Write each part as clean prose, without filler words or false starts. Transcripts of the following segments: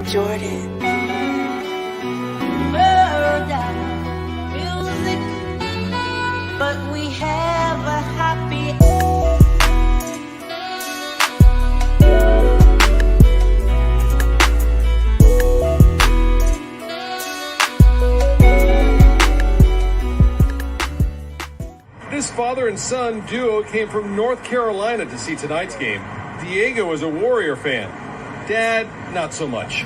Jordan. Music, but we have a happy This father and son duo came from North Carolina to see tonight's game. Diego is a Warrior fan. Dad, not so much.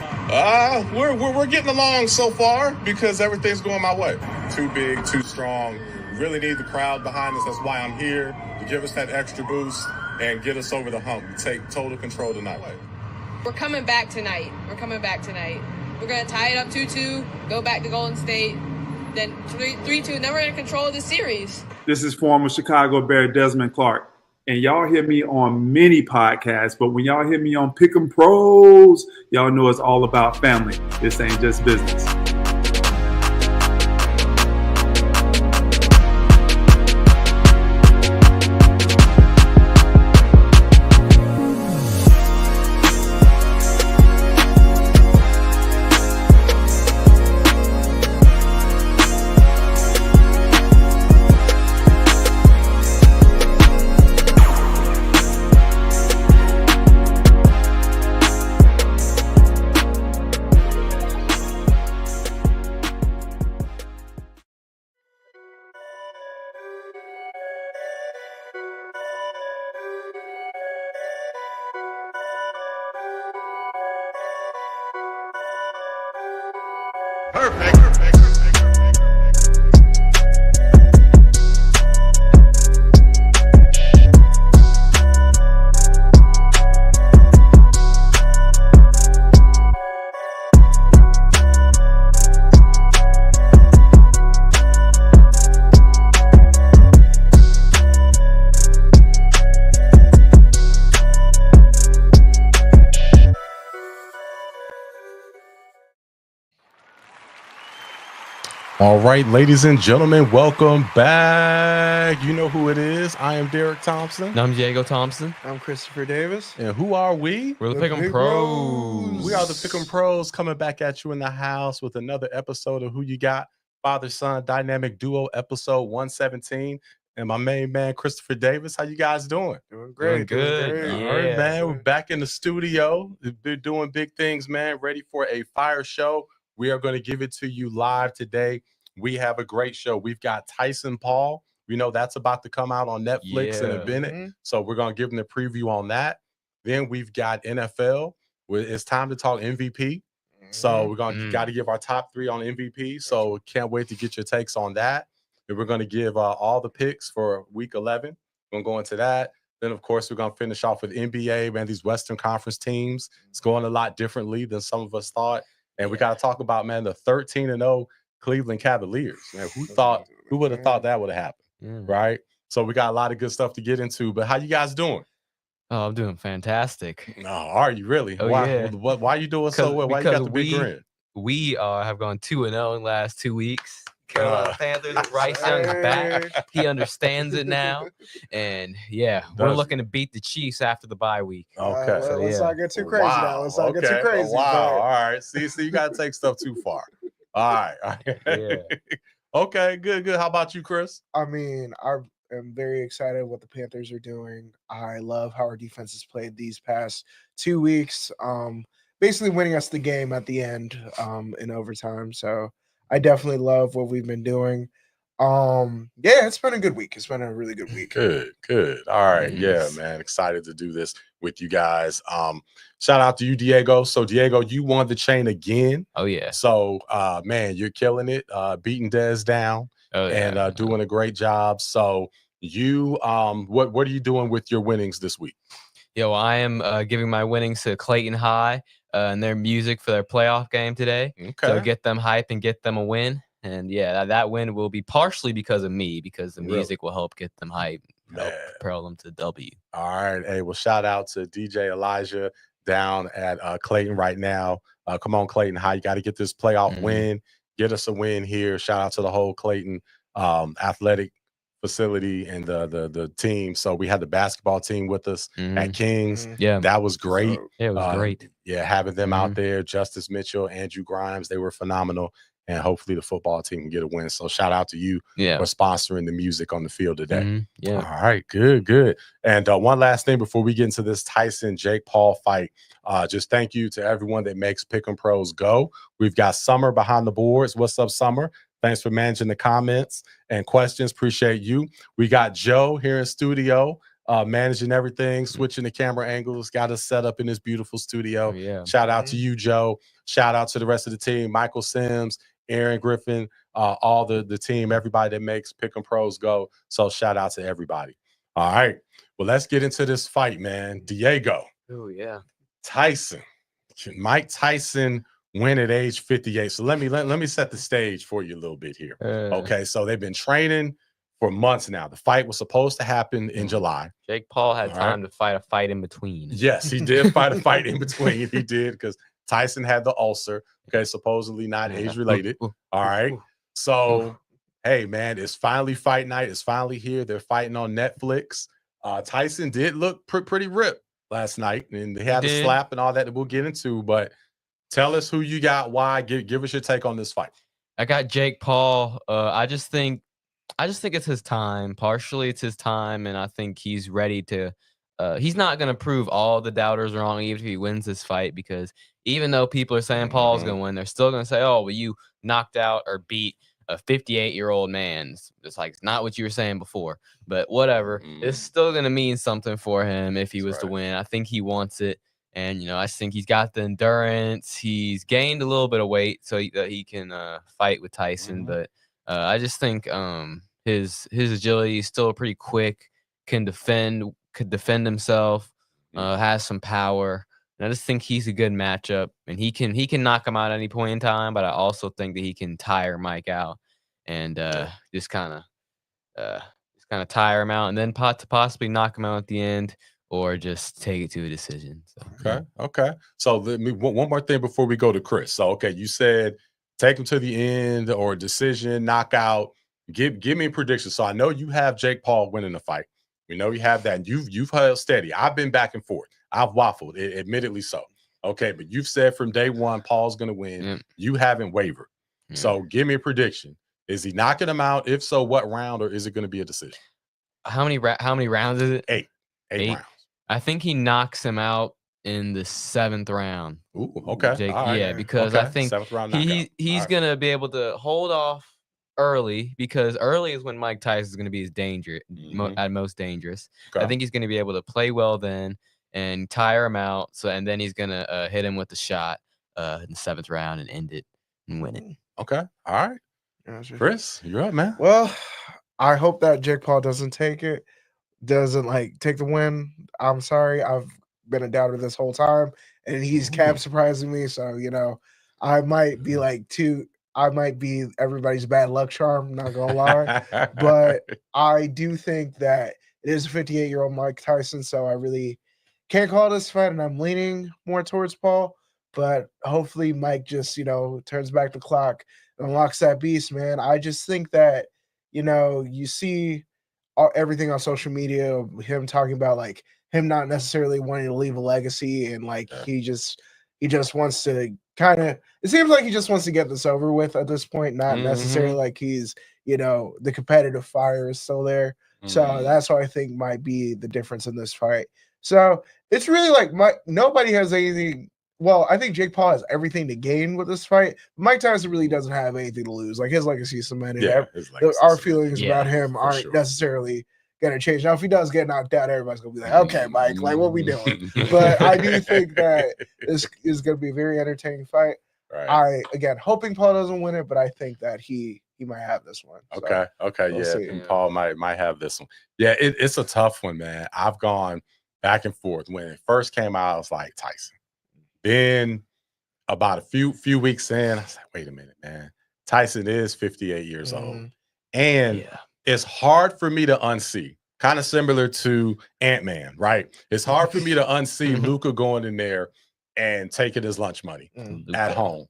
We're getting along so far because everything's going my way. Too big, too strong. We really need the crowd behind us. That's why I'm here, to give us that extra boost and get us over the hump. We take total control tonight. We're coming back tonight. We're going to tie it up 2-2, go back to Golden State, then 3-2. Then we're going to control the series. This is former Chicago Bear Desmond Clark. And y'all hear me on many podcasts, but when y'all hear me on Pick'em Pros, y'all know it's all about family. This ain't just business. All right, ladies and gentlemen, welcome back. You know who it is. I am Derek Thompson. And I'm Diego Thompson. I'm Christopher Davis. And who are we? We're the Pick'em Pros. We are the Pick'em Pros, coming back at you in the house with another episode of Who You Got, Father-Son Dynamic Duo, episode 117. And my main man, Christopher Davis. How you guys doing? Doing great. Doing good. All right, man. We're back in the studio. We're doing big things, man. Ready for a fire show. We are going to give it to you live today. We have a great show. We've got Tyson Paul. We know that's about to come out on Netflix in a minute. So we're going to give them the preview on that. Then we've got NFL. It's time to talk MVP. So we're going to got to give our top 3 on MVP. So can't wait to get your takes on that. And we're going to give all the picks for week 11. We're going to go into that. Then, of course, we're going to finish off with NBA, man, these Western Conference teams. It's going a lot differently than some of us thought. And we got to talk about, man, the 13-0 Cleveland Cavaliers. Man, who would have thought that would have happened, right? So we got a lot of good stuff to get into. But how you guys doing? Oh, I'm doing fantastic. No, are you really? Oh, why, yeah. Why are you doing so well? Why you got the big grin? We have gone 2-0 in the last 2 weeks. Carolina Panthers, Bryce Young's back. He understands it now. And, we're looking to beat the Chiefs after the bye week. Okay. Let's not get too crazy now. Let's not get too crazy. Wow. All right. See, you got to take stuff too far. All right. Yeah. Okay, good. How about you, Chris? I mean, I am very excited what the Panthers are doing. I love how our defense has played these past 2 weeks, basically winning us the game at the end in overtime. So I definitely love what we've been doing. It's been a good week. It's been a really good week. Good. All right. Yeah, man. Excited to do this with you guys. Shout out to you, Diego. So, Diego, you won the chain again. Oh, yeah. So, man, you're killing it, beating Dez down and doing a great job. So, you, what are you doing with your winnings this week? I am giving my winnings to Clayton High and their music for their playoff game today. Okay. So get them hype and get them a win. And that win will be partially because of me, because the music will help get them hype, help propel them to W. All right. Hey, well, shout out to DJ Elijah down at Clayton right now. Come on, Clayton High. You got to get this playoff win. Get us a win here. Shout out to the whole Clayton athletic facility and the team. So we had the basketball team with us at Kings. Yeah. That was great. Yeah, it was great. Yeah, having them out there, Justice Mitchell, Andrew Grimes, they were phenomenal. And hopefully the football team can get a win. So shout out to you for sponsoring the music on the field today. Yeah. All right, good. And one last thing before we get into this Tyson-Jake Paul fight. Just thank you to everyone that makes Pick'em Pros go. We've got Summer behind the boards. What's up, Summer? Thanks for managing the comments and questions. Appreciate you. We got Joe here in studio, managing everything, switching the camera angles, got us set up in this beautiful studio. Shout out to you, Joe. Shout out to the rest of the team, Michael Sims, Aaron Griffin, all the team, everybody that makes Pick'em Pros go. So shout out to everybody. All right. Well, let's get into this fight, man. Diego. Oh, yeah. Tyson. Can Mike Tyson win at age 58? So let me set the stage for you a little bit here. Okay. So they've been training for months now. The fight was supposed to happen in July. Jake Paul had time to fight a fight in between. Yes, he did fight a fight in between. He did, because Tyson had the ulcer. Okay, supposedly not age related. All right. So, hey, man, it's finally fight night. It's finally here. They're fighting on Netflix. Tyson did look pretty ripped last night, and he had a slap and all that we'll get into. But tell us who you got, why. Give us your take on this fight. I got Jake Paul. I just think it's his time. Partially, it's his time, and I think he's ready to. He's not going to prove all the doubters wrong even if he wins this fight, because even though people are saying Paul's going to win, they're still going to say, "Oh, well, you knocked out or beat a 58-year-old man." It's like, it's not what you were saying before, but whatever. It's still going to mean something for him if he was to win. I think he wants it, and I just think he's got the endurance. He's gained a little bit of weight so that he can fight with Tyson, but I just think his agility is still pretty quick, could defend himself, has some power. And I just think he's a good matchup, and he can knock him out at any point in time. But I also think that he can tire Mike out and just kind of tire him out, and then possibly knock him out at the end, or just take it to a decision. So, Okay. So let me one more thing before we go to Chris. So you said take him to the end or decision, knockout. Give me a prediction. So I know you have Jake Paul winning the fight. We know you have that. You've held steady. I've been back and forth. I've waffled, admittedly so. Okay, but you've said from day one Paul's going to win. You haven't wavered. So give me a prediction. Is he knocking him out? If so, what round, or is it going to be a decision? How many rounds is it? Eight rounds. I think he knocks him out in the 7th round. Ooh, okay. Jake, right. Yeah, because I think 7th round he's going to be able to hold off early, because early is when Mike Tyson is going to be at most dangerous. I think he's going to be able to play well then and tire him out. And then he's going to hit him with the shot in the 7th round and end it and win it. Okay. All right. Chris, you're up, man. Well, I hope that Jake Paul doesn't take the win. I'm sorry. I've been a doubter this whole time, and he's kept surprising me. So, I might be I might be everybody's bad luck charm, not gonna lie. But I do think that it is a 58-year-old Mike Tyson, so I really can't call this fight, and I'm leaning more towards Paul. But hopefully Mike just, turns back the clock and unlocks that beast, man. I just think that, you see everything on social media, him talking about him not necessarily wanting to leave a legacy, and he just wants to it seems like he just wants to get this over with at this point, not necessarily like he's, the competitive fire is still there. So that's what I think might be the difference in this fight. So it's really nobody has anything. Well, I think Jake Paul has everything to gain with this fight. Mike Tyson really doesn't have anything to lose. His legacy is cemented. Our feelings about him aren't necessarily going to change. Now, if he does get knocked out, everybody's going to be like, okay, Mike, what we doing? But I do think that this is going to be a very entertaining fight. Right. Again, hoping Paul doesn't win it, but I think that he might have this one. Okay. We'll see. And Paul might have this one. Yeah, it's a tough one, man. I've gone back and forth. When it first came out, I was like, Tyson. Then about a few weeks in, I was like, wait a minute, man. Tyson is 58 years old. And it's hard for me to unsee. Kind of similar to Ant-Man, right? It's hard for me to unsee Luka going in there and taking his lunch money at home.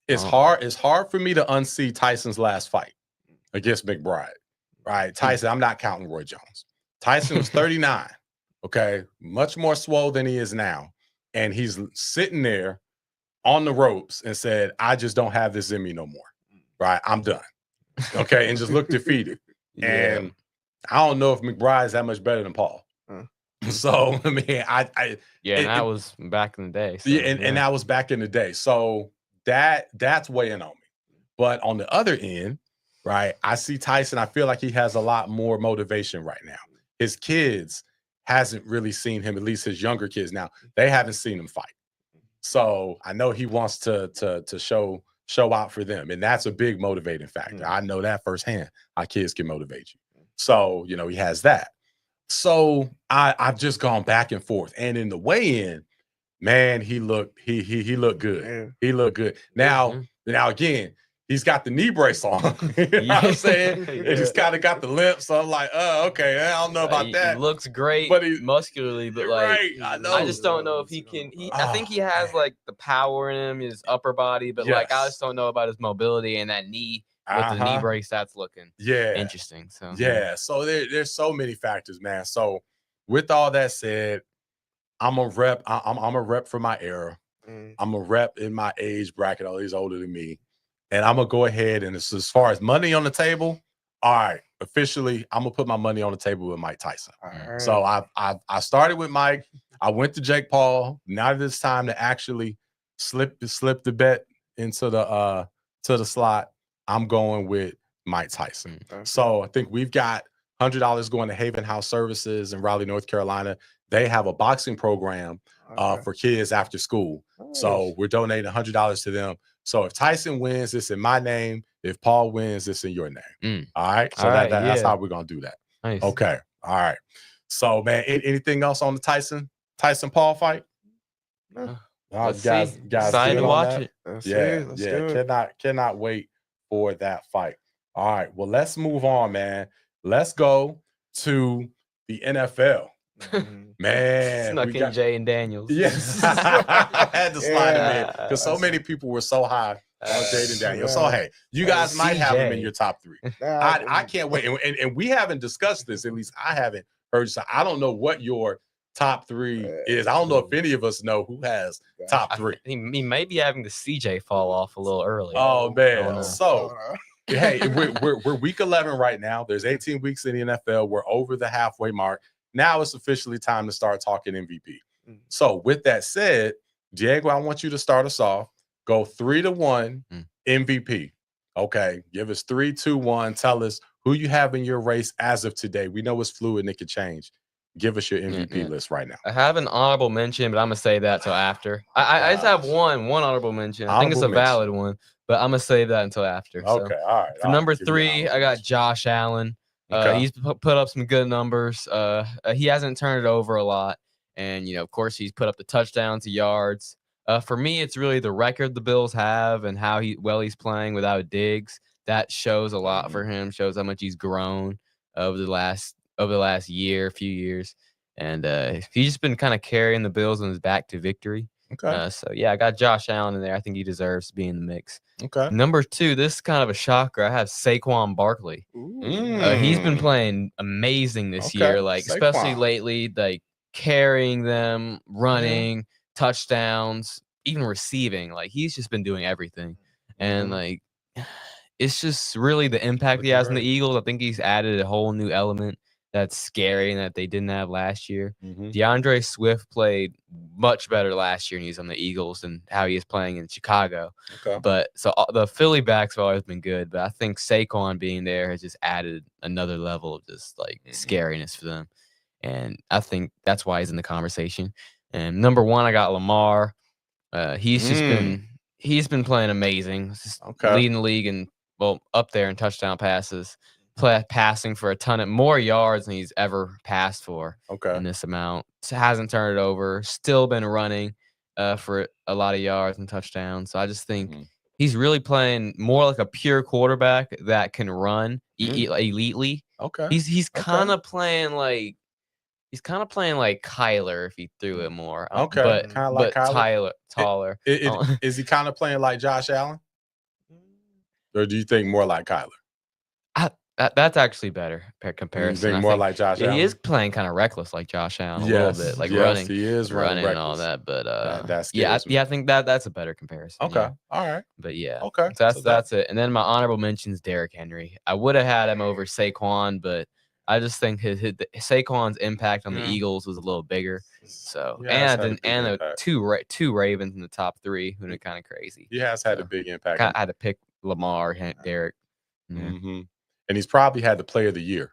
It's hard for me to unsee Tyson's last fight against McBride. right? Tyson, I'm not counting Roy Jones. Tyson was 39, okay? Much more swole than he is now. And he's sitting there on the ropes and said, I just don't have this in me no more, right? I'm done, okay? And just looked defeated. Yeah. And I don't know if McBride's that much better than Paul. So, I mean, and that was back in the day. So, and that was back in the day. So that's weighing on me. But on the other end, right, I see Tyson. I feel like he has a lot more motivation right now. His kids hasn't really seen him, at least his younger kids now. They haven't seen him fight. So I know he wants to show out for them. And that's a big motivating factor. I know that firsthand. Our kids can motivate you. So, you know, he has that. So I've just gone back and forth. And in the weigh-in, man, he looked good. Yeah. He looked good. Now again, he's got the knee brace on. You know what I'm saying? And he's kind of got the limp. So I'm like, okay, I don't know about that. He looks great, But he- muscularly, but like right, I know. I just don't know if he can. I think he has like the power in him, his upper body, but like I Yes. just don't know about his mobility and that knee with the knee brace. That's looking interesting. So So there's so many factors, man. So with all that said, I'm a rep. I'm a rep for my era. I'm a rep in my age bracket. All these older than me, and I'm gonna go ahead and as far as money on the table, all right. Officially, I'm gonna put my money on the table with Mike Tyson. Right. So I started with Mike. I went to Jake Paul. Now that it's time to actually slip the bet into the slot, I'm going with Mike Tyson. So I think we've got $100 going to Haven House Services in Raleigh, North Carolina. They have a boxing program for kids after school. So we're donating $100 to them. So if Tyson wins, it's in my name. If Paul wins, it's in your name. All right. So that's how we're gonna do that. Nice. Okay. All right. So man, anything else on the Tyson Paul fight? Let's guys, see. guys, Excited good to on watch that? it. Let's Yeah. do it. Cannot wait for that fight. All right. Well, let's move on, man. Let's go to the NFL. Man, Snuck in Jay and Daniels. Yes, I had to slide him in because so many people were so high on Jaden Daniels. So hey, you guys might have him in your top 3. I can't wait, and we haven't discussed this. At least I haven't heard. So I don't know what your top 3 is. I don't know if any of us know who has top 3. He may be having the CJ fall off a little early. Oh man, so. Hey, we're week 11 right now. There's 18 weeks in the NFL. We're over the halfway mark. Now it's officially time to start talking MVP. So with that said, Diego, I want you to start us off. Go 3-1 MVP. Okay, give us 3, 2, 1. Tell us who you have in your race as of today. We know it's fluid and it could change. Give us your MVP list right now. I have an honorable mention, but I'm gonna say that till after. I just have one honorable mention. I think it's a valid one, but I'm gonna save that until after. Okay, all right. For number 3, I got Josh Allen. He's put up some good numbers. He hasn't turned it over a lot, and of course, he's put up the touchdowns, the yards. For me, it's really the record the Bills have and how he's playing without Diggs. That shows a lot for him. Shows how much he's grown over the last few years, and he's just been kind of carrying the Bills on his back to victory. Okay. So I got Josh Allen in there. I think he deserves to be in the mix. Okay. Number 2, this is kind of a shocker. I have Saquon Barkley. He's been playing amazing this year, like especially lately, like carrying them, running, touchdowns, even receiving. Like he's just been doing everything, and like it's just really the impact he has on the Eagles. I think he's added a whole new element that's scary and that they didn't have last year. DeAndre Swift played much better last year, and he's on the Eagles than how he is playing in Chicago. But so the Philly backs have always been good, but I think Saquon being there has just added another level of just like scariness for them, and I think that's why he's in the conversation. And number 1, I got Lamar. He's been playing amazing, just leading the league and up there in touchdown passes. Passing for a ton of more yards than he's ever passed for in this amount. Hasn't turned it over. Still been running for a lot of yards and touchdowns. So I just think he's really playing more like a pure quarterback that can run elitely. He's kind of playing like Kyler if he threw it more. But kind of like Kyler. Taller. Is he kind of playing like Josh Allen, or do you think more like Kyler? That's actually better You comparison. think I more think like Josh he Allen? is playing kind of reckless like Josh Allen a little bit, like yes, he is running and all reckless. that. But That scares me. I think that's a better comparison. Okay, Yeah. all right, But yeah, okay. so So that's it. And then my honorable mentions Derrick Henry. I would have had him over Saquon, but I just think Saquon's impact on the Yeah. Eagles was a little bigger. So He has had a big and impact. two Ravens in the top 3, who are kind of crazy. He has had a So, big impact. I had to pick Lamar, Derrick. Yeah. And he's probably had the play of the year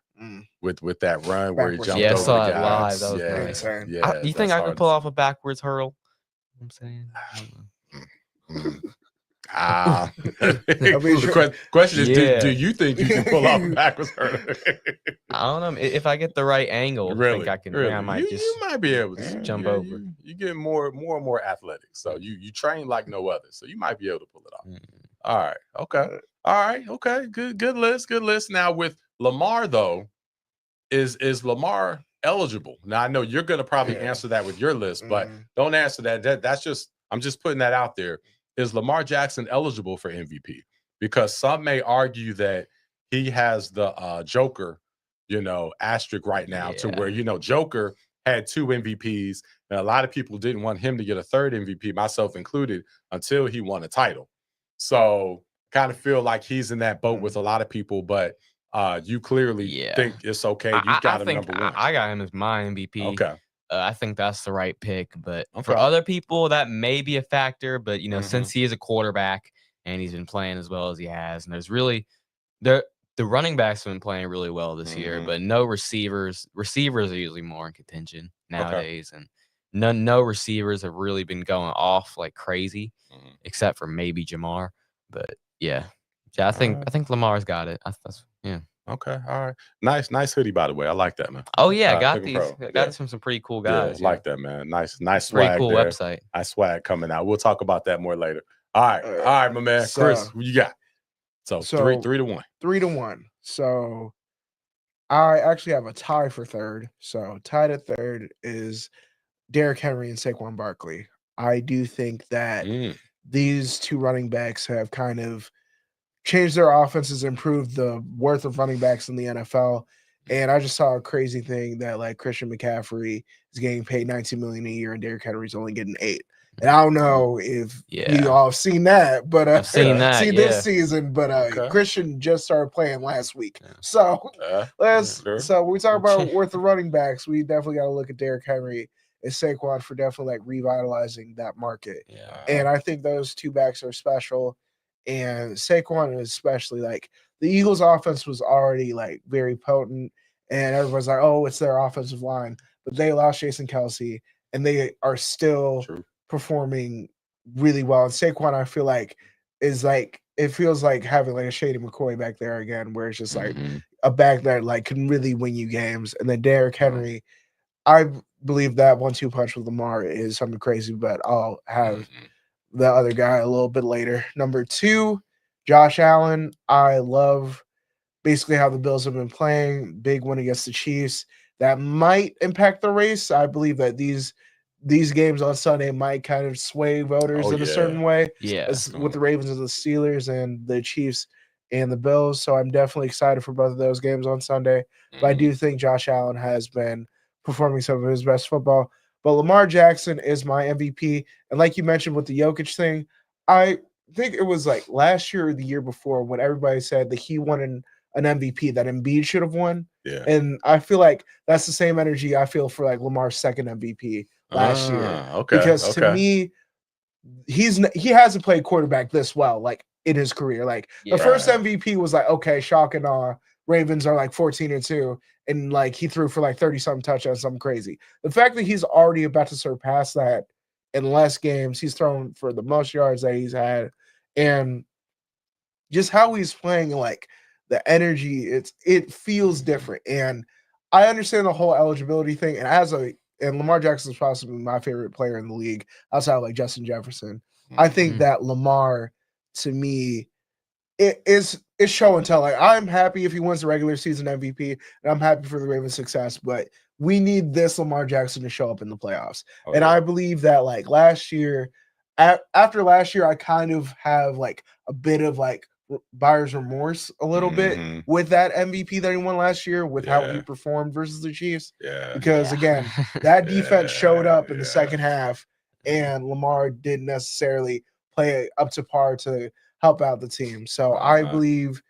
with that run where he Backwards. jumped Yeah, I over saw the it guys. live. That was yeah, nice. Insane. yeah. You think I could pull off a backwards hurl? I'm saying. The question is, Yeah. do you think you can pull off a backwards hurdle? I don't know if I get the right angle. I think I can. Really? I might you might be able to just jump over. You get more and more athletic, so you train like no other, so you might be able to pull it off. All right, okay, good list. Now with Lamar though, is Lamar eligible? Now I know you're going to probably answer that with your list, but don't answer that. That's just I'm just putting that out there. Is Lamar Jackson eligible for MVP? Because some may argue that he has the Joker, asterisk right now to where, Joker had 2 MVPs, and a lot of people didn't want him to get a 3rd MVP, myself included, until he won a title. So kind of feel like he's in that boat with a lot of people, but you clearly think it's okay. You got him number 1. I got him as my MVP. Okay. I think that's the right pick, but for other people, that may be a factor. But since he is a quarterback and he's been playing as well as he has, and there's really the running backs have been playing really well this year, but no receivers. Receivers are usually more in contention nowadays, and no receivers have really been going off like crazy, except for maybe Jamar. But yeah, I think Lamar's got it. Yeah. Okay, all right. Nice hoodie, by the way. I like that, man. Oh yeah, I got Pick 'em these. Pro. I got this from some pretty cool guys. I like that, man. Nice Pretty swag. cool there. website. Nice swag coming out. We'll talk about that more later. All right, my man. Chris, who you got? So 3-1. 3-1. So I actually have a tie for 3rd. So tied at 3rd is Derrick Henry and Saquon Barkley. I do think that these 2 running backs have kind of changed their offenses, improved the worth of running backs in the NFL. And I just saw a crazy thing that like Christian McCaffrey is getting paid $19 million a year and Derrick Henry's only getting 8. And I don't know if you all have seen that, but I've seen that this season. But Christian just started playing last week. So so when we talk about worth of running backs, we definitely got to look at Derrick Henry and Saquon for definitely like revitalizing that market. And I think those 2 backs are special. And Saquon is especially like the Eagles offense was already like very potent and everyone's like, oh, it's their offensive line, but they lost Jason Kelsey and they are still performing really well. And Saquon, I feel like is like, it feels like having like a Shady McCoy back there again, where it's just like a back that like can really win you games. And then Derrick Henry, I believe that 1-2 punch with Lamar is something crazy, but I'll have the other guy a little bit later. Number 2, Josh Allen. I love basically how the Bills have been playing. Big win against the Chiefs. That might impact the race. I believe that these games on Sunday might kind of sway voters in a certain way. With the Ravens and the Steelers and the Chiefs and the Bills. So I'm definitely excited for both of those games on Sunday. But I do think Josh Allen has been performing some of his best football. But Lamar Jackson is my MVP. And like you mentioned with the Jokic thing, I think it was like last year or the year before when everybody said that he won an MVP that Embiid should have won. Yeah. And I feel like that's the same energy I feel for like Lamar's 2nd MVP last year. Because to me, he hasn't played quarterback this well, like in his career. Like the first MVP was like, okay, shock and awe. Ravens are like 14-2, and like he threw for like 30-something touchdowns, something crazy. The fact that he's already about to surpass that in less games, he's thrown for the most yards that he's had, and just how he's playing, like the energy, it feels different. And I understand the whole eligibility thing. And Lamar Jackson is possibly my favorite player in the league outside of like Justin Jefferson. I think that Lamar, to me, it's show and tell. Like, I'm happy if he wins the regular season MVP, and I'm happy for the Ravens' success, but we need this Lamar Jackson to show up in the playoffs. And I believe that like last year, after last year, I kind of have like a bit of like buyer's remorse a little bit Mhm. with that MVP that he won last year, with how he Yeah. performed versus the Chiefs. Yeah. Because Yeah. again, that defense showed up in the Yeah. second half, and Lamar didn't necessarily play up to par to help out the team. So I believe,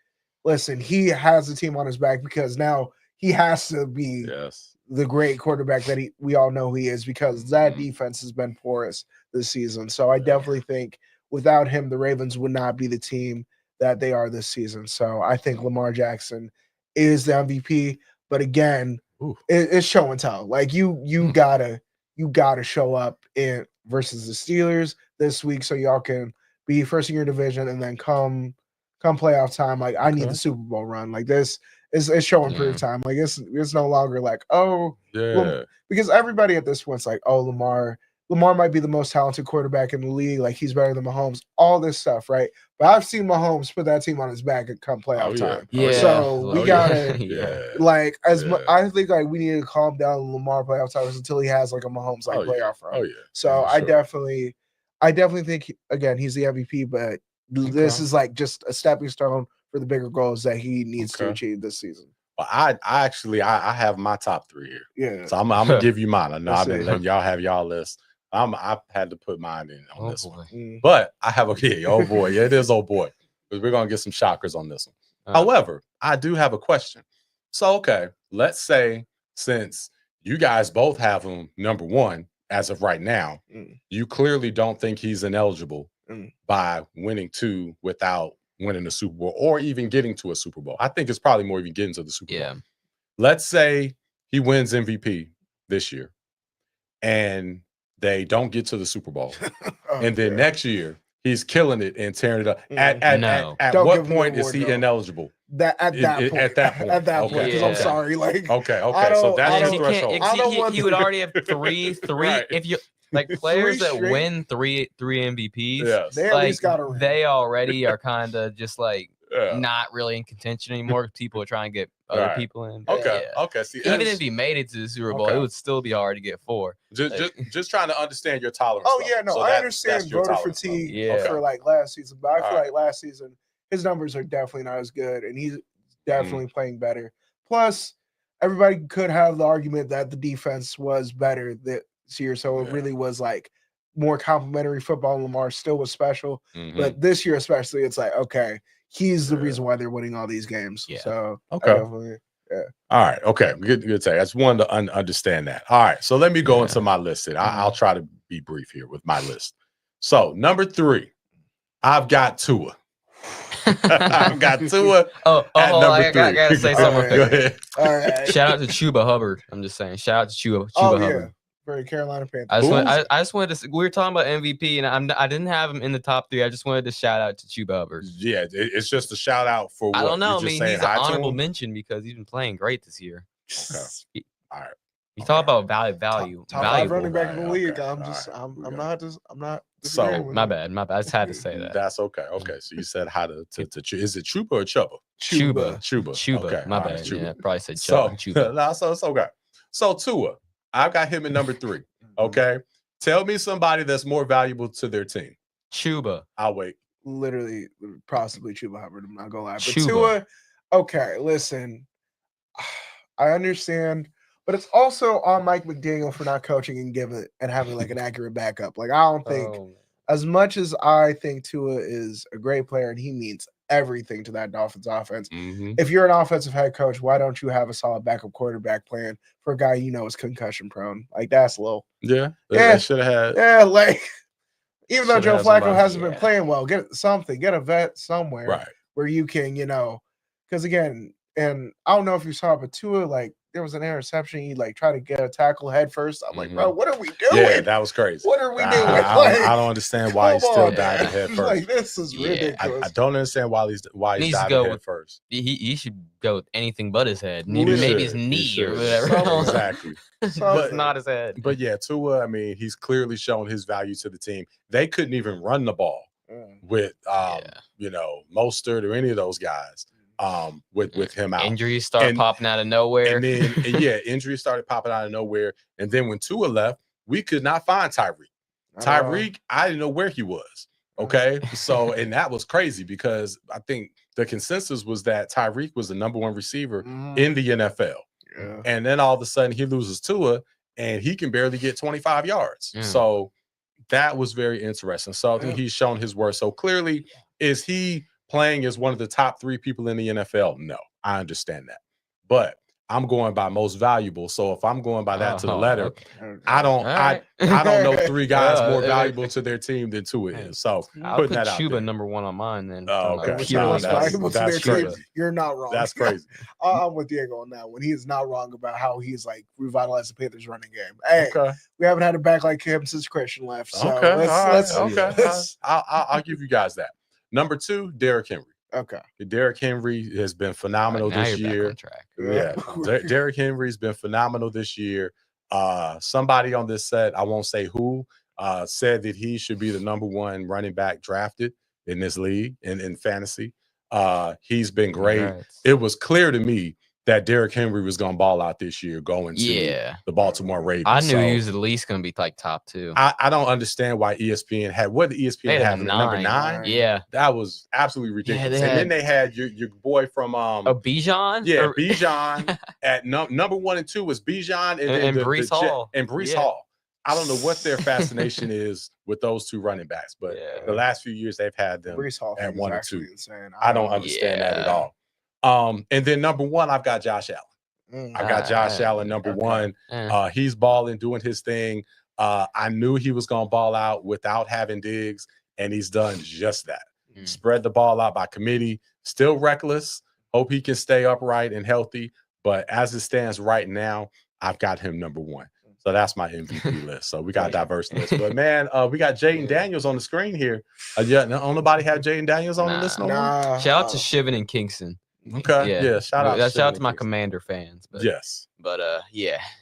listen, he has the team on his back because now he has to be Yes. the great quarterback that we all know he is, because that Mhm. defense has been porous this season. So I definitely think without him, the Ravens would not be the team that they are this season. So I think Lamar Jackson is the MVP. But again, Ooh. it's show and tell. Like you gotta show up in versus the Steelers this week so y'all can be first in your division, and then come playoff time. Like I need Okay. the Super Bowl run. Like this it's show and prove time. Like it's no longer like, oh, Yeah. because everybody at this point's like, oh, Lamar might be the most talented quarterback in the league. Like he's better than Mahomes, all this stuff, right? But I've seen Mahomes put that team on his back and come playoff time. Yeah. So we gotta like I think like we need to calm down Lamar playoff times until he has like a Mahomes like playoff run. Oh yeah. So Yeah, sure. I definitely think again he's the MVP, but this is like just a stepping stone for the bigger goals that he needs to achieve this season. Well, I actually have my top 3 here. Yeah. So I'm gonna give you mine. I know Let's I've been see. letting y'all have y'all list. I've had to put mine in on this boy. one. But I have oh boy, yeah, it is oh boy. Because we're gonna get some shockers on this one. However, I do have a question. So okay, let's say since you guys both have him number 1 as of right now, you clearly don't think he's ineligible by winning 2 without winning the Super Bowl or even getting to a Super Bowl. I think it's probably more even getting to the Super Bowl. Let's say he wins MVP this year and they don't get to the Super Bowl. And then next year he's killing it and tearing it up. At what point is he ineligible? At that point. Because I'm sorry. Like okay. So that's your threshold. He would already have three. Right. If you like players that win three MVPs, they at least got a ring. They already are kind of just like not really in contention anymore. People are trying to get other people in. Okay. See, even if he made it to the Super Bowl, it would still be hard to get 4. Just trying to understand your tolerance. Oh yeah, no, I understand voter fatigue for like last season, but I feel like last season his numbers are definitely not as good, and he's definitely playing better. Plus, everybody could have the argument that the defense was better this year, so it really was like more complimentary football. Lamar still was special, but this year especially, it's like, okay, he's the reason why they're winning all these games. So definitely, all right, okay, good say. I just wanted to understand that. All right, so let me go into my list. I'll try to be brief here with my list. So number 3, I've got Tua. I've got Tua. I gotta say something. Go ahead. All right. Shout out to Chuba Hubbard. I'm just saying. Shout out to Chuba Hubbard. For the Carolina Panthers. I just wanted to. We were talking about MVP, and I didn't have him in the top 3. I just wanted to shout out to Chuba Hubbard. Yeah, it's just a shout out for. What? I don't know. I mean, he's an honorable mention because he's been playing great this year. Okay. All right. You talk about value. Top 5 running back in the league. I'm not. So my bad. I just had to say that. That's okay. Okay, so you said how to is it Chuba or Chubba? Chuba. Okay, my bad. Chuba. Yeah, probably said Chuba. No, so it's okay. So Tua, I've got him at number 3. Okay, tell me somebody that's more valuable to their team. Chuba. I'll wait. Literally, possibly Chuba Hubbard. I'm not gonna lie, but Chuba. Tua. Okay, listen, I understand. But it's also on Mike McDaniel for not coaching and having like an accurate backup. Like I don't think, as much as I think Tua is a great player and he means everything to that Dolphins offense. If you're an offensive head coach, why don't you have a solid backup quarterback plan for a guy you know is concussion prone? Like that's low. Yeah, should have had. Yeah, like even though Joe Flacco hasn't been playing well, get a vet somewhere where you can, because again, and I don't know if you saw it, but Tua, like, there was an interception. He like tried to get a tackle head first. I'm like, bro, what are we doing? Yeah, that was crazy. What are we doing? I don't understand why he's still diving head first. Like, this is ridiculous. I don't understand why he's diving head first. He should go with anything but his head. Maybe his knee or whatever. Exactly. But not his head. But yeah, Tua, I mean, he's clearly shown his value to the team. They couldn't even run the ball with Mostert or any of those guys. With him out. Injuries start popping out of nowhere. And then injuries started popping out of nowhere. And then when Tua left, we could not find Tyreek. I didn't know where he was. Okay. So, and that was crazy because I think the consensus was that Tyreek was the number one receiver in the NFL. Yeah. And then all of a sudden he loses Tua and he can barely get 25 yards. So that was very interesting. So I think he's shown his worth. So clearly, is he playing as one of the top 3 people in the NFL? No, I understand that. But I'm going by most valuable. So if I'm going by that to the letter, I don't know 3 guys more valuable to their team than Tua is. So I'll putting put that out Chuba there. number 1 on mine then. Oh, okay. That's crazy. You're not wrong. That's crazy. I'm with Diego on that one. He is not wrong about how he's like revitalized the Panthers running game. Hey, we haven't had a back like him since Christian left. So I'll give you guys that. Number 2, Derrick Henry. Okay. Derrick Henry has been phenomenal this year. Yeah. Derrick Henry's been phenomenal this year. Somebody on this set, I won't say who, said that he should be the number 1 running back drafted in this league in fantasy. He's been great. Congrats. It was clear to me that Derrick Henry was going to ball out this year going to the Baltimore Ravens. I knew he was at least going to be like top 2. I don't understand why ESPN had ESPN had number 9. Yeah, that was absolutely ridiculous. And then they had your boy from Bijan. Yeah, Bijan at number 1 and 2 was Bijan and Breece Hall. And Breece Hall. I don't know what their fascination is with those 2 running backs, but the last few years they've had them at 1 and 2. Insane. I don't understand that at all. And then number 1, I've got Josh Allen. I got Josh Allen number 1. He's balling, doing his thing. I knew he was going to ball out without having Diggs, and he's done just that. Spread the ball out by committee. Still reckless. Hope he can stay upright and healthy. But as it stands right now, I've got him number 1. So that's my MVP list. So we got a diverse list. But man, we got Jaden Daniels on the screen here. Don't nobody have Jaden Daniels on the list no more? Shout out to Shiven and Kingston. Okay. Yeah. Shout out to my Commander fans. But, yes. But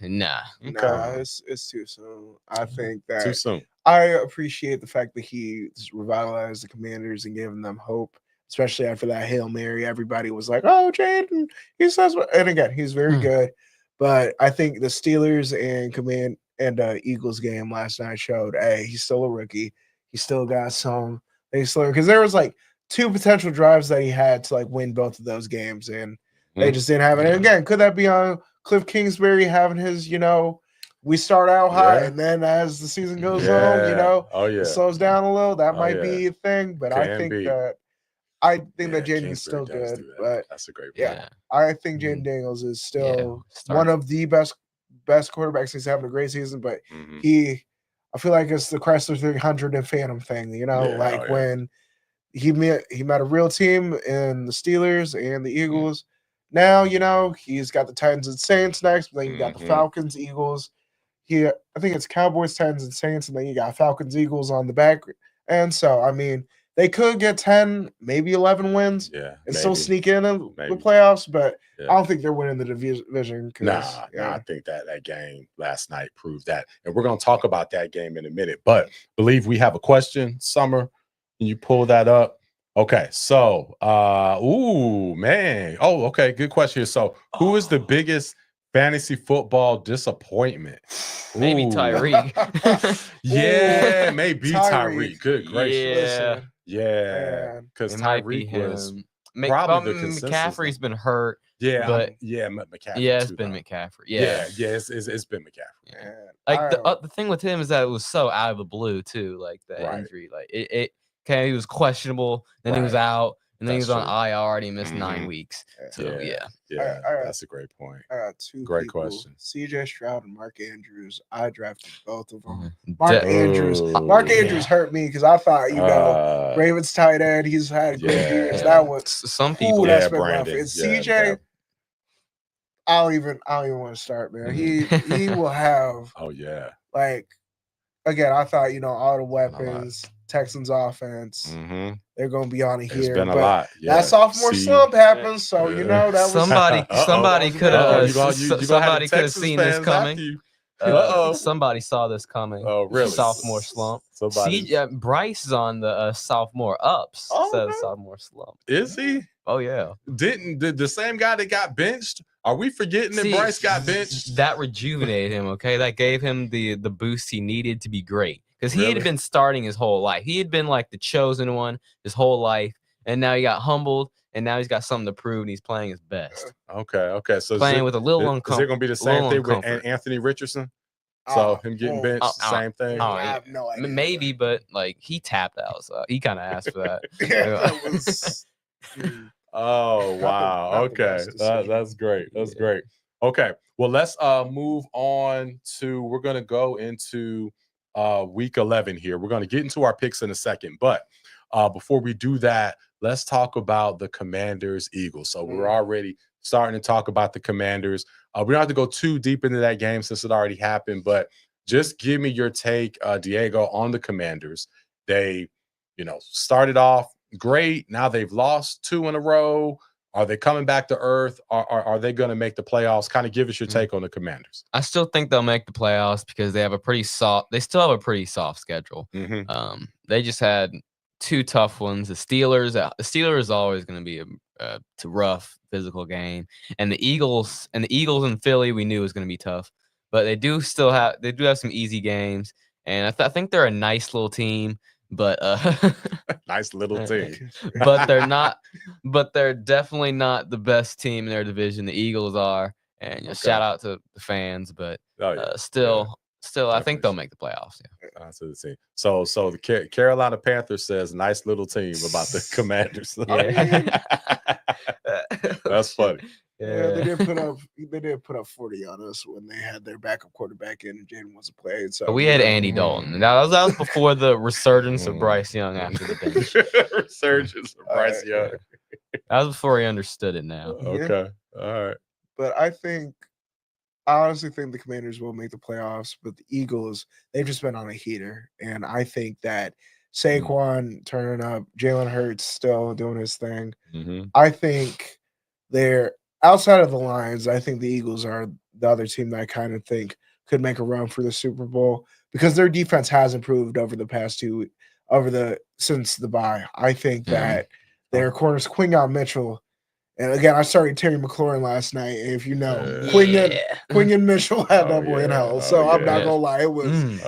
nah. It's too soon. I think that too soon. I appreciate the fact that he revitalized the Commanders and giving them hope, especially after that Hail Mary. Everybody was like, "Oh, Jaden, he says," and again, he's very good. But I think the Steelers and Eagles game last night showed, hey, he's still a rookie. He still got some. Because there was like 2 potential drives that he had to like win both of those games, and they just didn't have it. And again, could that be on Cliff Kingsbury having his, we start out high, and then as the season goes on, it slows down a little. That might be a thing, but I think that Jaden's still good. But that's a great point. Yeah, I think Jaden Daniels is still one of the best quarterbacks. He's having a great season, but I feel like it's the Chrysler 300 and Phantom thing. When he met a real team in the Steelers and the Eagles. Now, he's got the Titans and Saints next, but then you got the Falcons, Eagles. I think it's Cowboys, Titans, and Saints, and then you got Falcons, Eagles on the back. And so, I mean, they could get 10, maybe 11 wins and still sneak in the playoffs, but I don't think they're winning the division. I think that game last night proved that. And we're going to talk about that game in a minute. But believe we have a question. Summer, can you pull that up? Okay, so, okay, good question here. So, who is the biggest fantasy football disappointment? Maybe Tyreek. Yeah, maybe Tyreek. Good gracious. Yeah, because Tyreek was probably the consensus. McCaffrey's been hurt. Yeah, but McCaffrey. Yeah, it's been McCaffrey. Yeah, it's been McCaffrey. Yeah. Like the thing with him is that it was so out of the blue too. Like the injury, like it. Okay, he was questionable, then he was out, and then he was on IR, and he missed 9 weeks. So that's a great point. I got 2 great question. CJ Stroud and Mark Andrews. I drafted both of them. Mark Andrews hurt me because I thought, Ravens tight end, he's had great years. That was some people. That's been rough. And CJ, I don't even want to start, man. He will have. Oh yeah. Like again, I thought all the weapons. Texans offense, they're going to be on it here. It's been a lot. Yeah. That sophomore slump happened, so that was somebody could have seen this coming. Somebody saw this coming. Oh, really? Sophomore slump. Bryce is on the sophomore ups instead of sophomore slump. Is he? Oh yeah. Did the same guy that got benched? Are we forgetting that Bryce got benched? That rejuvenated him. Okay, that gave him the boost he needed to be great. because he Really? had been starting his whole life. He had been like the chosen one his whole life, and now he got humbled, and now he's got something to prove, and he's playing his best. Okay. So Playing with a little is it going to be the same thing with uncomfort. Anthony Richardson? So him getting benched, same thing. I have no idea. Maybe, but like he tapped out, so he kind of asked for that. That was. Oh wow. not the Okay. best decision. That's great. That's great. Okay. Well, let's move on to we're gonna go into week 11 here. We're gonna get into our picks in a second, but before we do that, let's talk about the Commanders Eagles. So we're already starting to talk about the Commanders. We don't have to go too deep into that game since it already happened, but just give me your take, Diego, on the Commanders. They, started off great. Now they've lost 2 in a row. Are they coming back to earth? Are they going to make the playoffs? Kind of give us your take on the Commanders. I still think they'll make the playoffs because they still have a pretty soft schedule. Mm-hmm. They just had 2 tough ones. The Steelers is always going to be a rough physical game, and the Eagles in Philly we knew was going to be tough, but they do have some easy games, and I think they're a nice little team, but nice little team, but they're definitely not the best team in their division. The Eagles are, and shout out to the fans, but still, I think they'll make the playoffs. Yeah. To the team. So the Carolina Panthers says nice little team about the Commanders. That's funny. Yeah, they did put up 40 on us when they had their backup quarterback in and Jaden wasn't played. So but we had Andy Dalton. And that was before the resurgence of Bryce Young after the bench. Resurgence of Bryce Young. That was before he understood it now. Okay. All right. But I honestly think the Commanders will make the playoffs, but the Eagles, they've just been on a heater. And I think that Saquon turning up, Jalen Hurts still doing his thing. Mm-hmm. I think they're outside of the Lions. I think the Eagles are the other team that I kind of think could make a run for the Super Bowl because their defense has improved over the past since the bye. I think that their corners, Quinyon Mitchell, and again, I started Terry McLaurin last night. And if you know, Quinyon Mitchell had that boy in hell. So I'm not gonna lie, it was he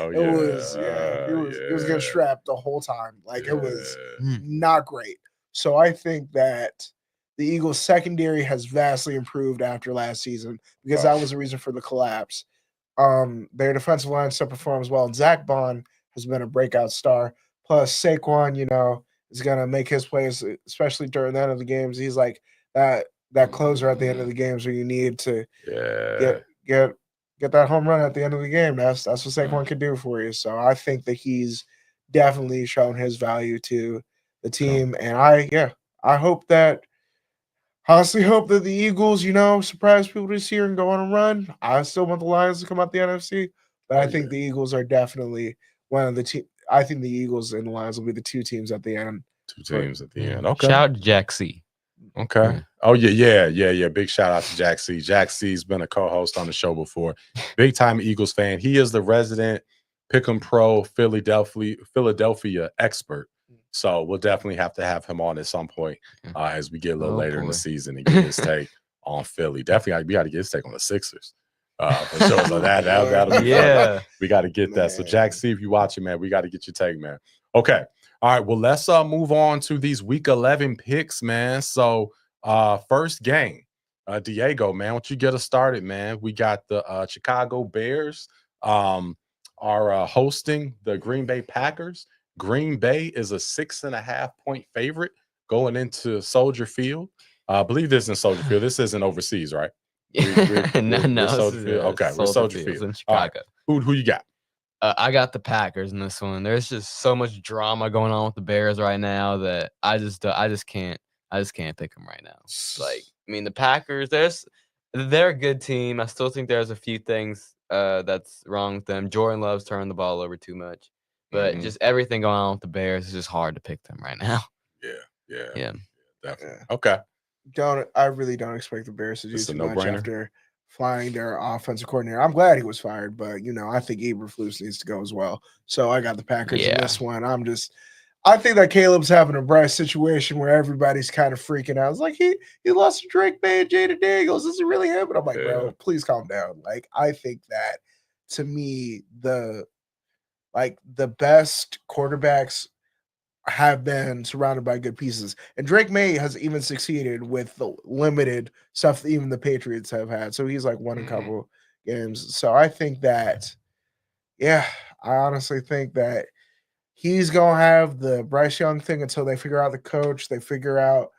was getting strapped the whole time. Like it was not great. So I think that the Eagles secondary has vastly improved after last season because that was the reason for the collapse. Their defensive line still performs well. Zach Bond has been a breakout star. Plus Saquon, is gonna make his plays, especially during the end of the games. He's like that closer at the end of the games where you need to get that home run at the end of the game. That's what Saquon can do for you. So I think that he's definitely shown his value to the team. And I honestly hope that the Eagles, surprise people this year and go on a run. I still want the Lions to come out the NFC, but I think the Eagles are definitely one of the teams. I think the Eagles and the Lions will be the 2 teams at the end. 2 teams at the end. Okay. Shout out to Jack C. Okay. Oh yeah. Big shout out to Jack C. Jack C's been a co-host on the show before. Big time Eagles fan. He is the resident Pick'em Pro Philadelphia expert. So we'll definitely have to have him on at some point as we get a little later in the season and get his take on Philly. Definitely, we got to get his take on the Sixers. For sure. So that'll be fun. We got to get that. So Jack C, if you watching, man, we got to get your take, man. Okay. All right. Well, let's move on to these week 11 picks, man. So first game, Diego, man, why don't you get us started, man? We got the Chicago Bears are hosting the Green Bay Packers. Green Bay is a 6.5 point favorite going into Soldier Field. I believe this is in Soldier Field. This isn't overseas, right? No. Soldier Field. Okay, we're Soldier Field in Chicago. Right. Who you got? I got the Packers in this one. There's just so much drama going on with the Bears right now that I just can't pick them right now. Like, I mean, the Packers, they're a good team. I still think there's a few things that's wrong with them. Jordan Love's turning the ball over too much, but just everything going on with the Bears is just hard to pick them right now. Yeah, definitely. Okay. I really don't expect the Bears to do too much no-brainer after flying their offensive coordinator. I'm glad he was fired, but I think Eberflus needs to go as well. So I got the Packers in this one. I think that Caleb's having a Bryce situation where everybody's kind of freaking out. It's like he lost to Drake May and Jada Daniels. Is it really him? And I'm like, bro, please calm down. Like, I think that to me, the like the best quarterbacks have been surrounded by good pieces. And Drake May has even succeeded with the limited stuff that even the Patriots have had. So he's like won a couple games. So I think that, I honestly think that he's going to have the Bryce Young thing until they figure out the coach, they figure out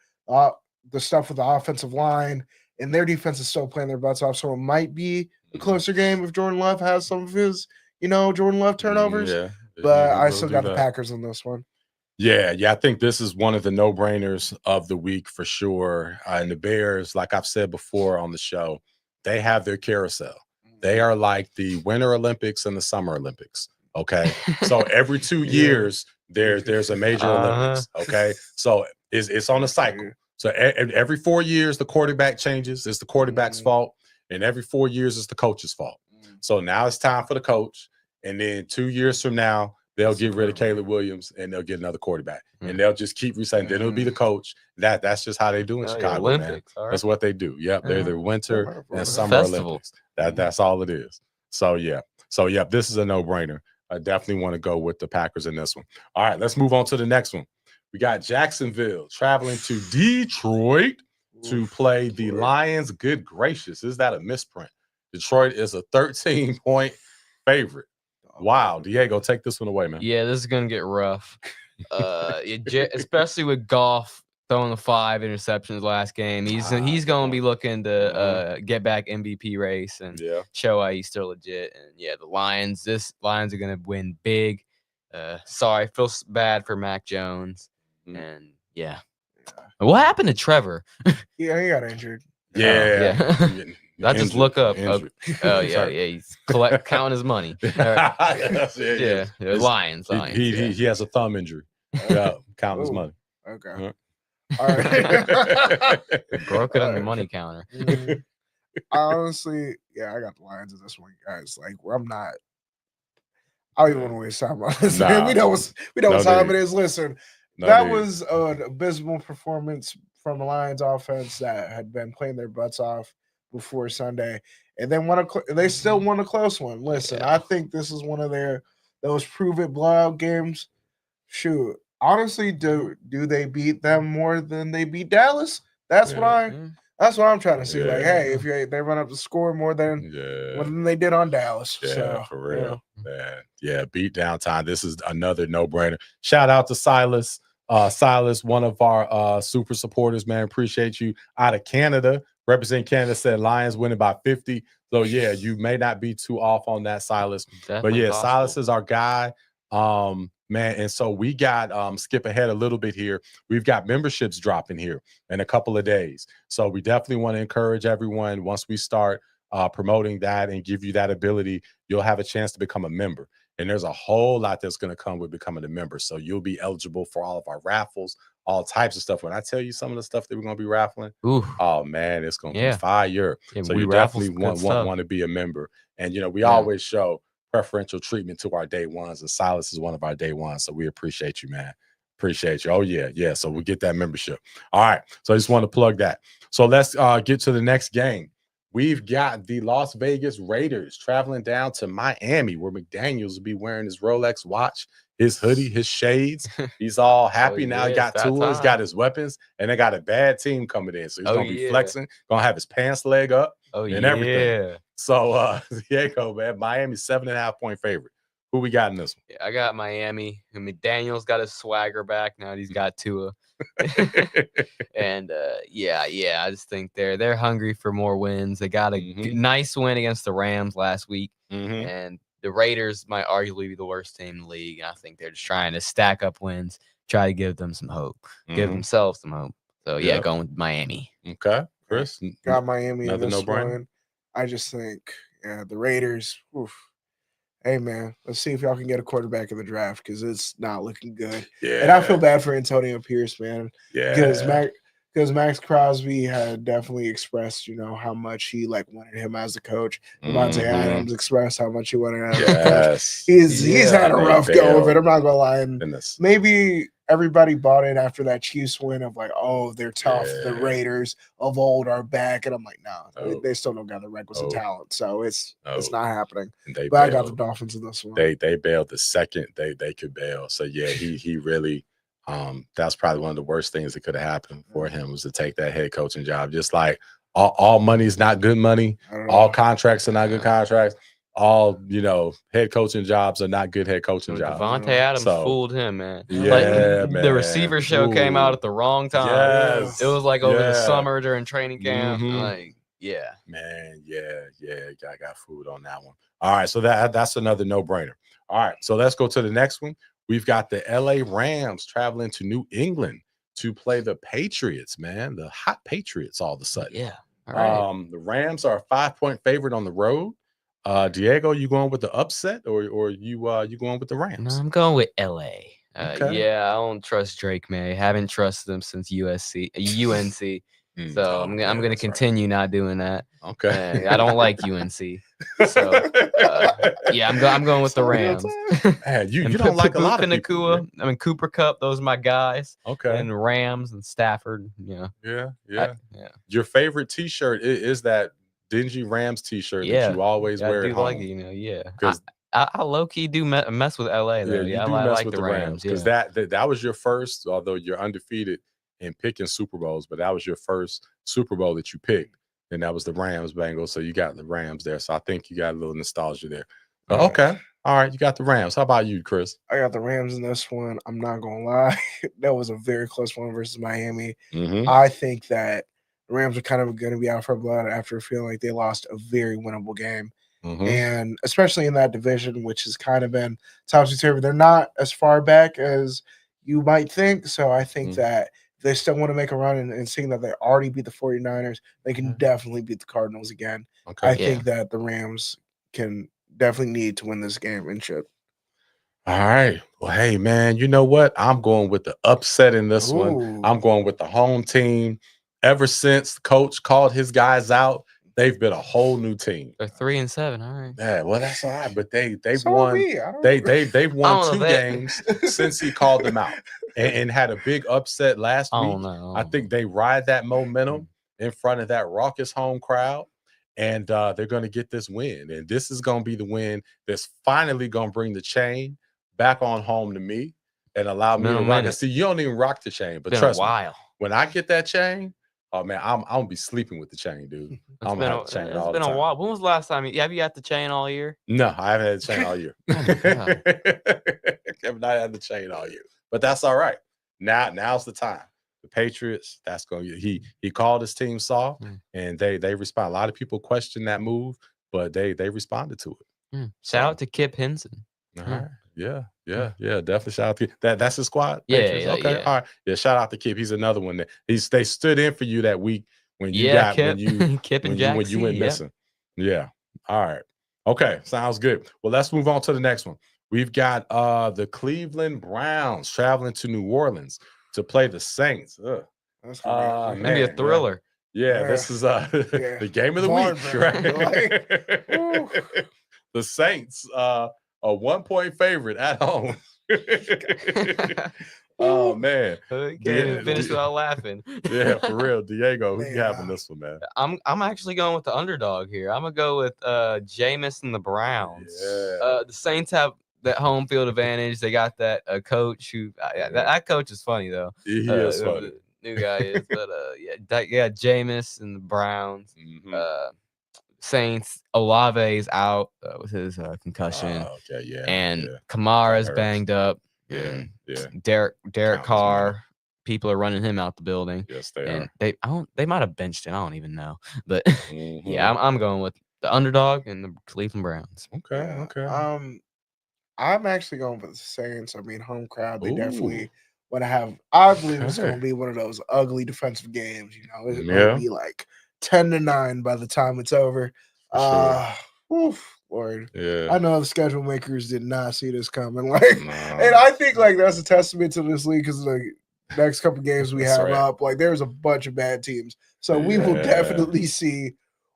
the stuff with the offensive line, and their defense is still playing their butts off. So it might be a closer game if Jordan Love has some of his, Jordan Love turnovers. Yeah, but I still got the Packers on this one. Yeah, I think this is one of the no-brainers of the week for sure. And the Bears, like I've said before on the show, they have their carousel. They are like the Winter Olympics and the Summer Olympics. Okay, so every 2 years there's a major Olympics. Okay, so it's on a cycle. So every 4 years the quarterback changes. It's the quarterback's fault, and every 4 years it's the coach's fault. So now it's time for the coach, and then 2 years from now they'll get rid of Caleb Williams and they'll get another quarterback, and they'll just keep resetting. Then it'll be the coach. That's just how they do in Chicago, Olympics, man. right. That's what they do. Yep, they're the Winter and Summer Olympics. That's all it is. So this is a no-brainer. I definitely want to go with the Packers in this one. All right, let's move on to the next one. We got Jacksonville traveling to Detroit to play the Lions. Good gracious, is that a misprint? Detroit is a 13-point favorite. Wow, Diego, take this one away, man. Yeah, this is gonna get rough. Especially with Goff throwing the 5 interceptions last game. He's gonna be looking to get back MVP race and show why he's still legit. And the Lions are gonna win big. Sorry, feel bad for Mac Jones. And what happened to Trevor? He got injured. I just look up. He's counting his money. Lions. He has a thumb injury. Counting his money. Okay. All right. Broke it on the money counter. Honestly, I got the Lions in this one, guys. Like, I don't even want to waste time on this. Man. We know what time it is. Listen, that was an abysmal performance from the Lions offense that had been playing their butts off before Sunday, and then they still won a close one. Listen, I think this is one of those prove it blowout games. Shoot, honestly, do they beat them more than they beat Dallas? That's what I'm trying to see. Like, hey, if they run up the score more than they did on Dallas. For real. Beat down time. This is another no-brainer. Shout out to Silas. Silas, one of our super supporters, man. Appreciate you. Out of Canada. Represent Canada, said Lions winning by 50. So, you may not be too off on that, Silas. Definitely possible. Silas is our guy, man. And so we got, skip ahead a little bit here. We've got memberships dropping here in a couple of days. So we definitely want to encourage everyone, once we start promoting that and give you that ability, you'll have a chance to become a member. And there's a whole lot that's going to come with becoming a member. So you'll be eligible for all of our raffles, all types of stuff. When I tell you some of the stuff that we're going to be raffling, oh man, it's going to be fire. So you definitely want to be a member. And, we always show preferential treatment to our day ones. And Silas is one of our day ones. So we appreciate you, man. Appreciate you. Oh, yeah. So we get that membership. All right. So I just want to plug that. So let's get to the next game. We've got the Las Vegas Raiders traveling down to Miami, where McDaniels will be wearing his Rolex watch, his hoodie, his shades. He's all happy now. He got tools, he's got his weapons, and they got a bad team coming in. So he's going to be flexing, going to have his pants leg up and everything. So, Diego, man, Miami's 7.5-point favorite. Who we got in this one? I got Miami. McDaniel's got his swagger back now. He's got Tua. And I just think they're hungry for more wins. They got a nice win against the Rams last week, and the Raiders might arguably be the worst team in the league. And I think they're just trying to stack up wins, try to give them some hope, give themselves some hope. So going with Miami. Okay, Chris, got Miami. Another no-brainer. I just think the Raiders. Oof. Hey, man, let's see if y'all can get a quarterback in the draft, because it's not looking good. And I feel bad for Antonio Pierce, man. Because Max Crosby had definitely expressed, how much he wanted him as a coach. Devontae Adams expressed how much he wanted him as a coach. He's had a rough go of it. I'm not gonna lie. And maybe everybody bought it after that Chiefs win of like, oh, they're tough. The Yeah. Raiders of old are back, and I'm like, no, Oh. they still don't got the requisite Oh. talent, so it's Oh. not happening. And they But I got the bailed. Dolphins in this one. They bailed the second they could bail. So yeah, he really that's probably one of the worst things that could have happened for him was to take that head coaching job. Just like all money is not good money, all contracts are not good contracts, all head coaching jobs are not good head coaching jobs. Devontae Adams So, fooled him, man. Yeah, like, man. The receiver show came out at the wrong time. Yes. It was like over the Yeah. summer during training camp. Mhm. Like, yeah. Man, yeah, I got food on that one. All right, so that's another no-brainer. All right, so let's go to the next one. We've got the LA Rams traveling to New England to play the Patriots, man. The hot Patriots all of a sudden. Yeah. All right. The Rams are a 5-point favorite on the road. Diego, you going with the upset or you going with the Rams? No, I'm going with LA. Okay. Yeah, I don't trust Drake May. Haven't trusted him since UNC. So I'm gonna continue not doing that. Okay. I don't like UNC. So yeah, I'm going with the Rams. Man, you don't like a lot of people. Nakua, I mean Cooper Kupp, those are my guys. Okay. And Rams and Stafford. Yeah. Yeah. Your favorite T-shirt is that dingy Rams T-shirt that you always wear at home. Like it, yeah. Because I low key do mess with LA though. Yeah, you do I mess like with the Rams because that was your first, although you're undefeated in picking Super Bowls, but that was your first Super Bowl that you picked, and that was the Rams Bengals. So you got the Rams there. So I think you got a little nostalgia there. Okay, all right, you got the Rams. How about you, Chris? I got the Rams in this one. I'm not gonna lie, that was a very close one versus Miami. I think that the Rams are kind of going to be out for blood after feeling like they lost a very winnable game. And especially in that division, which has kind of been topsy-turvy. They're not as far back as you might think. So I think that they still want to make a run and seeing that they already beat the 49ers, they can definitely beat the Cardinals again. Okay. I think that the Rams can definitely need to win this game and shit. All right. Well, hey, man, you know what? I'm going with the upset in this one. I'm going with the home team. Ever since the coach called his guys out, they've been a whole new team. They're 3-7. All right. Yeah, well, that's all right. But they've won. They've won 2 games since he called them out and had a big upset last week. I think they ride that momentum in front of that raucous home crowd, and they're going to get this win. And this is going to be the win that's finally going to bring the chain back on home to me and allow me to rock it. See, you don't even rock the chain, but trust me, when I get that chain, oh man, I'm gonna be sleeping with the chain, dude. I'm gonna have the chain all the time. It's been a while. When was the last time? Have you had the chain all year? No, I haven't had the chain all year. I've not had the chain all year, but that's all right. Now's the time. The Patriots, that's going to he called his team soft, and they respond. A lot of people question that move, but they responded to it. Shout out to Kip Henson. All right. Yeah. Definitely shout out to that's his squad. Yeah, okay. All right. Yeah, shout out to Kip. He's another one that they stood in for you that week when you Kip and Jack when you went missing. Yeah. All right. Okay, sounds good. Well, let's move on to the next one. We've got the Cleveland Browns traveling to New Orleans to play the Saints. That's maybe a thriller. Yeah, this is the game of the week, right? The Saints, a 1-point favorite at home. Oh man, can't even finish without laughing. Yeah, for real, Diego, who you having this one, man? I'm actually going with the underdog here. I'm gonna go with Jameis and the Browns. Yeah. The Saints have that home field advantage. They got that coach who that coach is funny though. He is funny. New guy is, but Jameis and the Browns. Saints, Olave's out with his concussion. And Kamara's banged up. Yeah. Derek Carr, people are running him out the building. Yes, they are. They might have benched him. I don't even know. But yeah, I'm going with the underdog and the Cleveland Browns. Okay. I'm actually going with the Saints. I mean, home crowd, they definitely want to have. I believe it's going to be one of those ugly defensive games. You know, it's going to be like 10-9 by the time it's over. Lord. Yeah. I know the schedule makers did not see this coming. And I think that's a testament to this league because the next couple games we have up, there's a bunch of bad teams. So we will definitely see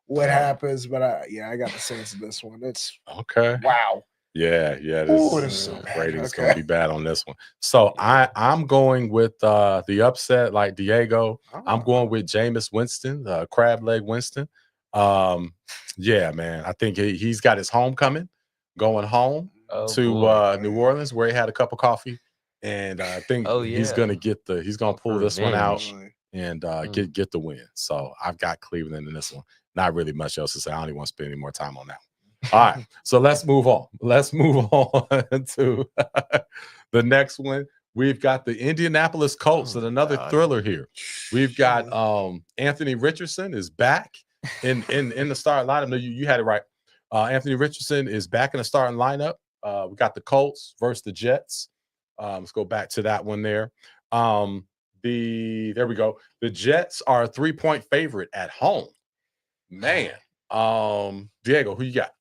what happens. But I got the Saints in this one. It's okay. Wow. Yeah. Ooh, This it is so bad. rating's Okay. gonna be bad on this one. So I'm going with the upset like Diego. I'm going with Jameis Winston, crab leg Winston. Yeah, man. I think he's got his homecoming going home to New Orleans where he had a cup of coffee. And I think he's gonna pull this one out and get the win. So I've got Cleveland in this one. Not really much else to say. I don't even want to spend any more time on that. All right, so let's move on. Let's move on to the next one. We've got the Indianapolis Colts and another thriller here. We've got Anthony Richardson is back in the starting lineup. No, you had it right. Anthony Richardson is back in the starting lineup. We got the Colts versus the Jets. Let's go back to that one there. There we go. The Jets are a 3-point favorite at home. Man, Diego, who you got?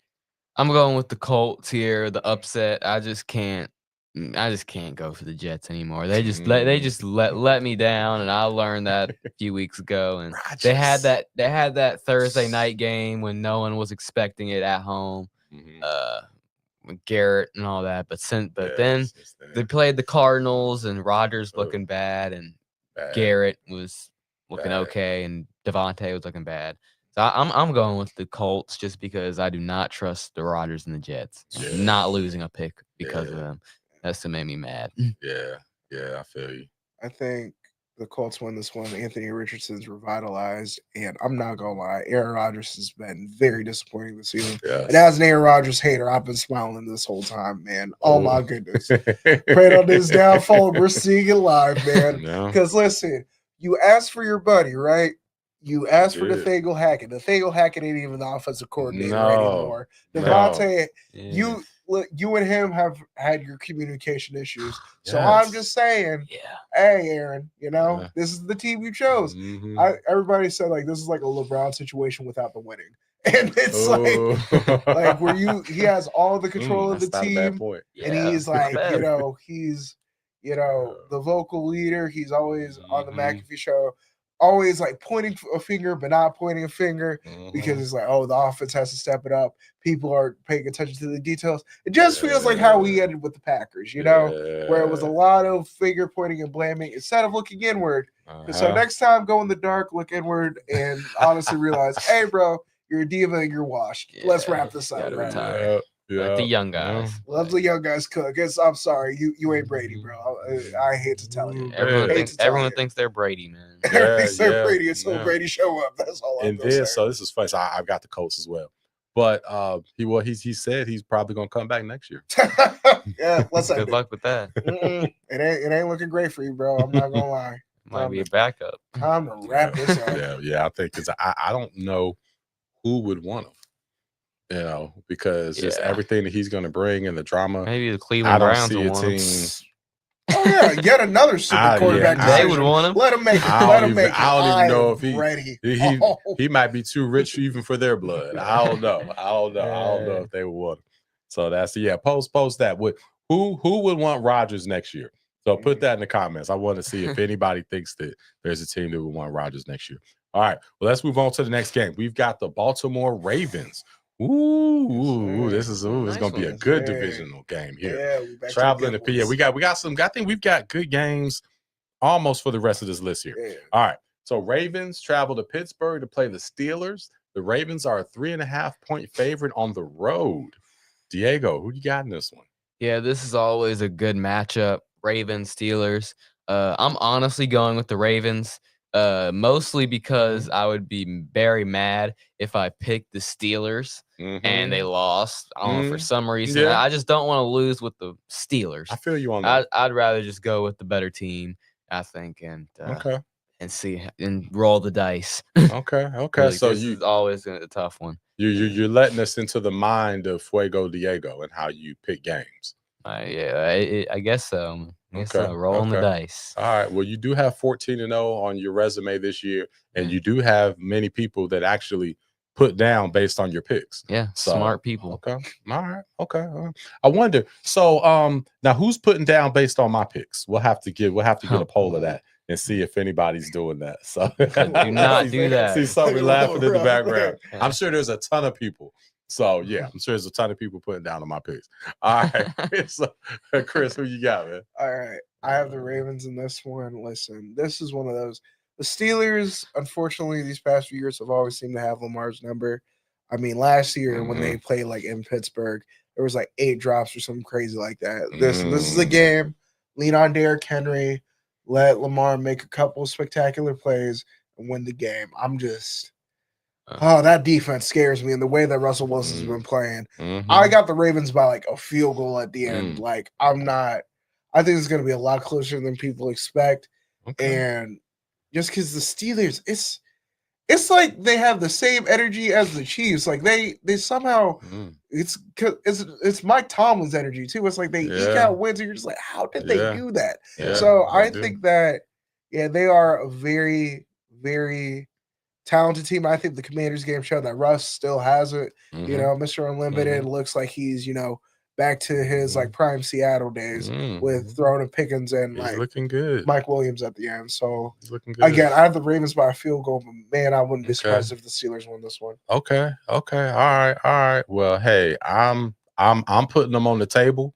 I'm going with the Colts here, the upset. I just can't go for the Jets anymore. They just let me down, and I learned that a few weeks ago. And they had that Thursday night game when no one was expecting it at home, with Garrett and all that. But then they played the Cardinals, and Rodgers looking bad, and Garrett was looking okay, and Devontae was looking bad. So I'm going with the Colts just because I do not trust the Rodgers and the Jets. I'm not losing a pick because of them. That's what made me mad. Yeah, I feel you. I think the Colts won this one. Anthony Richardson's revitalized, and I'm not gonna lie, Aaron Rodgers has been very disappointing this season. Yes. And as an Aaron Rodgers hater, I've been smiling this whole time, man. Oh my goodness. Prayed on his downfall. We're seeing it live, man. Because listen, you asked for your buddy, right? You asked for Nathaniel Hackett. Nathaniel Hackett ain't even the offensive coordinator anymore. Devontae, you and him have had your communication issues. So I'm just saying, hey, Aaron, this is the team you chose. Everybody said like this is like a LeBron situation without the winning. And it's like where he has all the control of the team, and he's like, he's the vocal leader. He's always on the McAfee show. Always like pointing a finger, but not pointing a finger because it's like, oh, the offense has to step it up. People are paying attention to the details. It just feels like how we ended with the Packers, where it was a lot of finger pointing and blaming instead of looking inward. So next time, go in the dark, look inward, and honestly realize, hey, bro, you're a diva and you're washed. Let's wrap this up. Right? Let the young guys. Love the young guys cook. I'm sorry, you ain't Brady, bro. I hate to tell you. Everyone thinks they're Brady, man. They're Brady until Brady show up. That's all I'm saying. So this is funny. So I've got the Colts as well. But he said he's probably gonna come back next year. Yeah, let's good luck with that. It ain't looking great for you, bro. I'm not gonna lie. Might be a backup. Time to wrap this up. I think because I don't know who would want him. Because just everything that he's going to bring and the drama. Maybe the Cleveland Browns will want him. Oh yeah, yet another super quarterback. They would want him. Let him make it. I don't even know if ready. He might be too rich even for their blood. I don't know. I don't know if they would want him. So that's post that. Who would want Rodgers next year? So put that in the comments. I want to see if anybody thinks that there's a team that would want Rodgers next year. All right. Well, let's move on to the next game. We've got the Baltimore Ravens. This is going to be a good divisional game here. Traveling to PA. We got some. I think we've got good games almost for the rest of this list here. Yeah. All right. So Ravens travel to Pittsburgh to play the Steelers. The Ravens are a 3.5-point favorite on the road. Diego, who you got in this one? Yeah, this is always a good matchup. Ravens, Steelers. I'm honestly going with the Ravens. Mostly because I would be very mad if I picked the Steelers and they lost. I don't know, for some reason. Yeah. I just don't want to lose with the Steelers. I feel you on that. I'd rather just go with the better team, I think, and see and roll the dice. Okay. Really, so this is always a tough one. You're letting us into the mind of Fuego Diego and how you pick games. I guess so. Rolling the dice. All right. Well, you do have 14-0 on your resume this year, and you do have many people that actually put down based on your picks. Yeah, smart people. Okay. All right. Okay. I wonder. So, now who's putting down based on my picks? We'll have to get a poll of that and see if anybody's doing that. So do not do that. See somebody laughing in the background. I'm sure there's a ton of people So yeah, I'm sure there's a ton of people putting down on my picks. All right, so, Chris, who you got, man? All right. I have the Ravens in this one. Listen, this is one of those. The Steelers, unfortunately, these past few years have always seemed to have Lamar's number. I mean, last year when they played like in Pittsburgh, there was like 8 drops or something crazy like that. This is a game. Lean on Derrick Henry. Let Lamar make a couple spectacular plays and win the game. I'm just that defense scares me, and the way that Russell Wilson's been playing. I got the Ravens by like a field goal at the end. Like I think it's going to be a lot closer than people expect. Okay. And just because the Steelers, it's like they have the same energy as the Chiefs. Like they somehow it's Mike Tomlin's energy too. It's like they eke out wins, and you're just like, how did they do that? Yeah, so I think that they are a very, very talented team. I think the Commanders game showed that Russ still has it. You know, Mr. Unlimited looks like he's back to his like prime Seattle days with throwing and Pickens and He's like looking good. Mike Williams at the end. So He's looking good. again, I have the Ravens by a field goal, but man, I wouldn't be surprised if the Steelers won this one. Okay. All right. Well, hey, I'm putting them on the table.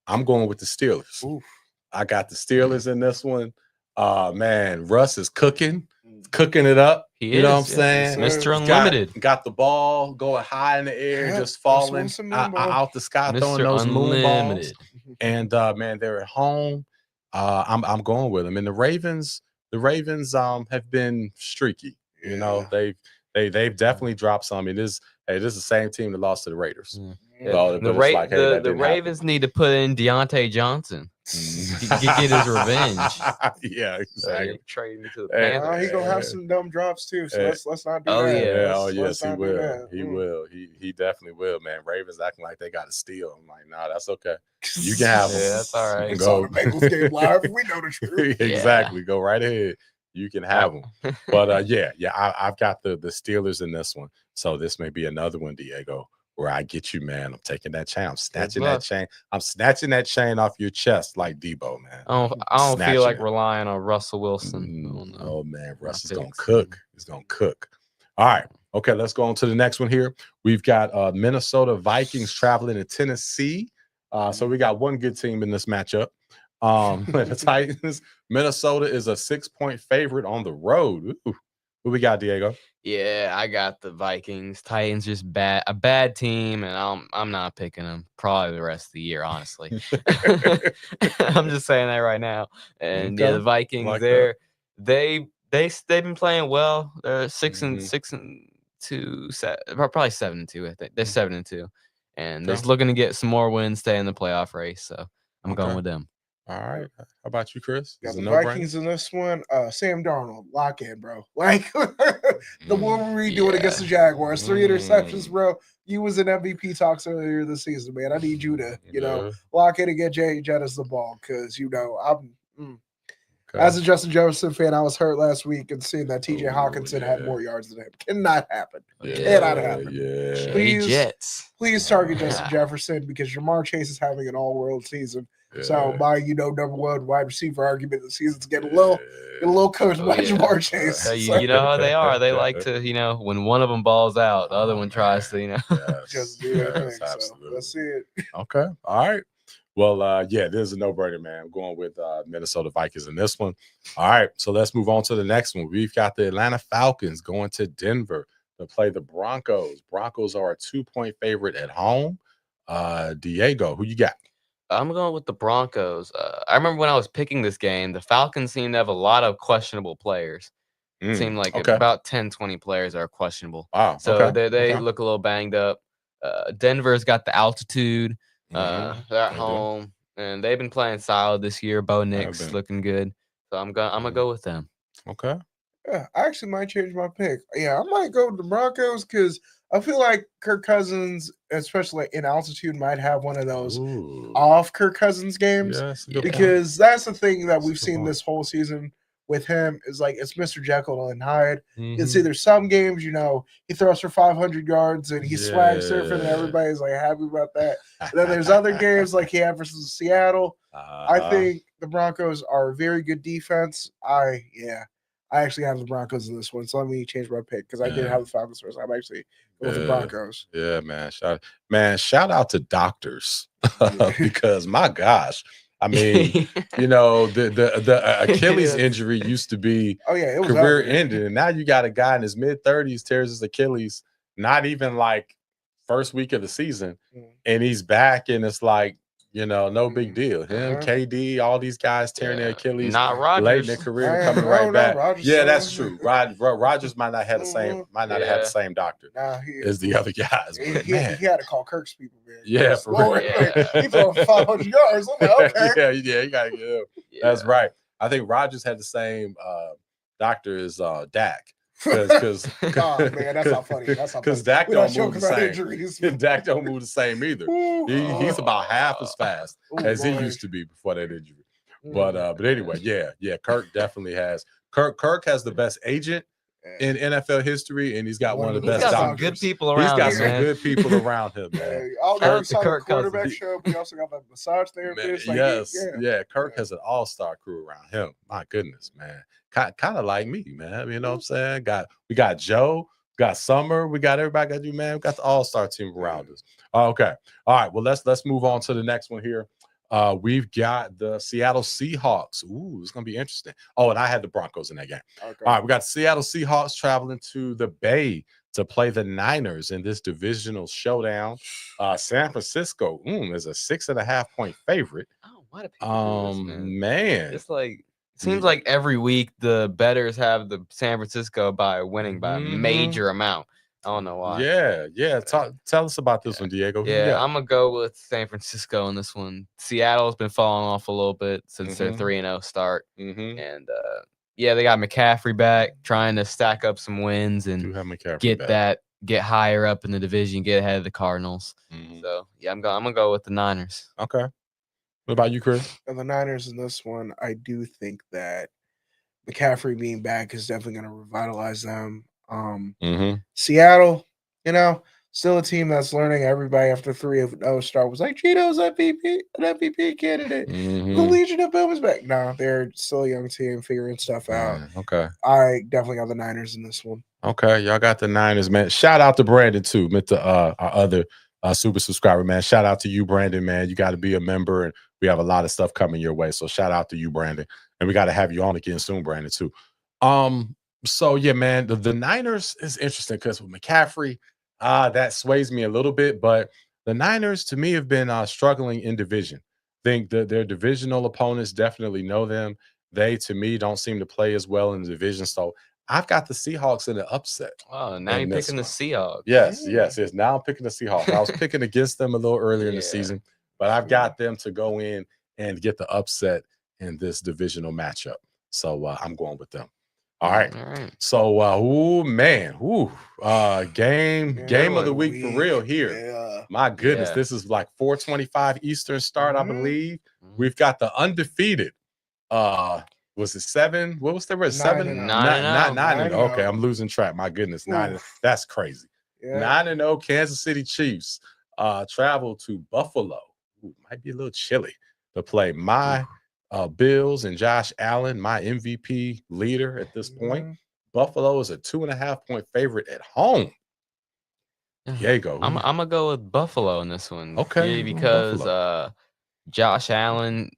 I'm going with the Steelers. Oof. I got the Steelers in this one. Man, Russ is cooking it up. He know is, what I'm saying? Mr. Unlimited. Got the ball going high in the air, just falling out the sky, throwing those moon balls. And man, they're at home. I'm going with them. And the Ravens have been streaky. You know, they've definitely dropped some. This is the same team that lost to the Raiders. So the Ravens need to put in Deontay Johnson. Get his revenge. Yeah, exactly. Trade him to the Panthers. He's gonna have some dumb drops too. So let's not do that. Yes, he will. He will. He definitely will, man. Ravens acting like they got to steal. I'm like, nah, that's okay. You can have them. Yeah, that's all right. It's on the Bengals game live. We know the truth. Exactly. Go right ahead. You can have them. But I've got the Steelers in this one. So this may be another one, Diego, where I get you, man. I'm taking that chain. I'm snatching that chain. I'm snatching that chain off your chest like Debo, man. I don't feel like relying on Russell Wilson. Oh, man. Russ is going to cook. He's going to cook. All right. Okay, let's go on to the next one here. We've got Minnesota Vikings traveling to Tennessee. So we got one good team in this matchup. The Titans. Minnesota is a 6-point favorite on the road. Ooh. Who we got, Diego? Yeah, I got the Vikings. Titans just a bad team, and I'm not picking them probably the rest of the year, honestly. I'm just saying that right now. And the Vikings, they've been playing well. They're 6-2, probably 7-2. I think they're 7-2, and they're just looking to get some more wins, stay in the playoff race. So I'm going with them. All right. How about you, Chris? Got the Vikings in this one. Sam Darnold, lock in, bro. Like the one we doing against the Jaguars, 3 interceptions, bro. You was in MVP talks earlier this season, man. I need you to, lock in and get Jay Jettis the ball because I'm. As a Justin Jefferson fan, I was hurt last week and seeing that TJ Hawkinson had more yards than him. Cannot happen. Cannot happen. Yeah. Please target Justin Jefferson because Jamar Chase is having an all-world season. So my, number one wide receiver argument this season's getting a little coached by Jamar Chase. You know how they are. They like to, when one of them balls out, the other one tries to, just do their thing. So let's see it. Okay. All right. Well, this is a no-brainer, man. I'm going with Minnesota Vikings in this one. All right. So let's move on to the next one. We've got the Atlanta Falcons going to Denver to play the Broncos. Broncos are a 2-point favorite at home. Diego, who you got? I'm going with the Broncos. I remember when I was picking this game, the Falcons seemed to have a lot of questionable players. It seemed like about 10, 20 players are questionable. Wow. So they look a little banged up. Denver's got the altitude. They're at home, and they've been playing solid this year. Bo Nix looking good. So I'm gonna go with them. Okay. Yeah, I actually might change my pick. Yeah, I might go with the Broncos because I feel like Kirk Cousins, especially in altitude, might have one of those off Kirk Cousins games. Because that's the thing that we've seen this whole season with him is like it's Mr. Jekyll and Hyde. It's either some games, he throws for 500 yards and he's swag surfing and everybody's like happy about that. And then there's other games like he had versus Seattle. I think the Broncos are a very good defense. I actually have the Broncos in this one, so let me change my pick because I did have the Falcons first. I'm actually going with the Broncos. Yeah, man. Shout out to doctors because my gosh, I mean, the Achilles injury used to be it was career ending, and now you got a guy in his mid-30s tears his Achilles, not even like first week of the season, and he's back, and it's like, no big deal. Him, KD, all these guys tearing their Achilles not Rodgers. late in their career, coming right back. Rodgers, that's true. Rodgers might not have the same, had the same doctor as the other guys. He had to call Kirk's people, man. Yeah, for real. He threw 500 yards. I'm like, okay. You gotta get him. That's right. I think Rodgers had the same doctor as Dak. Because man, that's not funny. Because Dak don't move the same. Dak don't move the same either. He's about half as fast as he used to be before that injury. But anyway, yeah. Kirk definitely has. Kirk has the best agent in NFL history, and he's got one of the best. He's got doctors. some good people around. He's got him, some man. good people around him, man. Kirk's on the quarterback show, but he also got the massage therapist. Kirk has an all-star crew around him. My goodness, man. Kind of like me, man. You know what I'm saying? We got Joe, got Summer, we got everybody got you, man. We got the all-star team around us. Okay. All right. Well, let's move on to the next one here. We've got the Seattle Seahawks. Ooh, it's gonna be interesting. Oh, and I had the Broncos in that game. Okay. All right, we got the Seattle Seahawks traveling to the Bay to play the Niners in this divisional showdown. San Francisco is a 6.5-point favorite. Oh, why do people do this, man? It's like seems like every week the bettors have the San Francisco by winning by a major amount. I don't know why. Yeah. Tell us about this one, Diego. Yeah, I'm gonna go with San Francisco in this one. Seattle's been falling off a little bit since their 3-0 start, and they got McCaffrey back, trying to stack up some wins and get higher up in the division, get ahead of the Cardinals. So I'm gonna go with the Niners. Okay. What about you, Chris? And the Niners in this one, I do think that McCaffrey being back is definitely going to revitalize them. Seattle, still a team that's learning. Everybody after 3-0 start was like, Cheeto's an MVP candidate. The Legion of Boom is back. No, they're still a young team figuring stuff out. Okay. I definitely got the Niners in this one. Okay, y'all got the Niners, man. Shout out to Brandon too, our other super subscriber, man. Shout out to you, Brandon, man. You got to be a member, and we have a lot of stuff coming your way. So shout out to you, Brandon, and we got to have you on again soon, Brandon, too. So yeah, man, the Niners is interesting because with McCaffrey, that sways me a little bit, but the Niners to me have been struggling in division. I think that their divisional opponents definitely know them. They, to me, don't seem to play as well in the division. So I've got the Seahawks in the upset. Oh, now you're picking the Seahawks. Yes. Now I'm picking the Seahawks. I was picking against them a little earlier in the season, but I've got them to go in and get the upset in this divisional matchup. So I'm going with them. All right. So, game of the week for real here. Yeah. My goodness, this is like 4:25 Eastern start, I believe. We've got the undefeated. Was it 7? What was the rest? 7? 9. Okay, I'm losing track. My goodness, 9. That's crazy. 9-0 Kansas City Chiefs travel to Buffalo. Might be a little chilly to play my Bills and Josh Allen, my MVP leader at this point. Buffalo is a 2.5-point favorite at home. Diego, I'm gonna go with Buffalo in this one. Okay, because Josh Allen,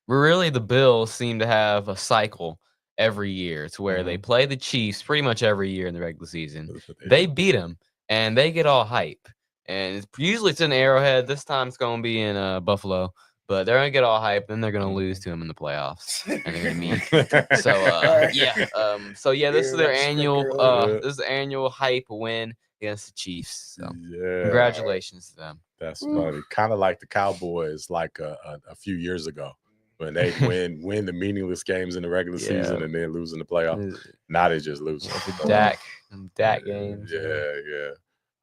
really the Bills seem to have a cycle every year to where they play the Chiefs pretty much every year in the regular season. They beat them and they get all hype. And usually it's in Arrowhead. This time it's going to be in Buffalo. But they're going to get all hype, then they're going to lose to him in the playoffs. And they're going to meet. This is their annual hype win against the Chiefs. So congratulations to them. That's funny. Kind of like the Cowboys like a few years ago when they win the meaningless games in the regular season and then lose in the playoffs. Now they just lose. Dak games. Yeah.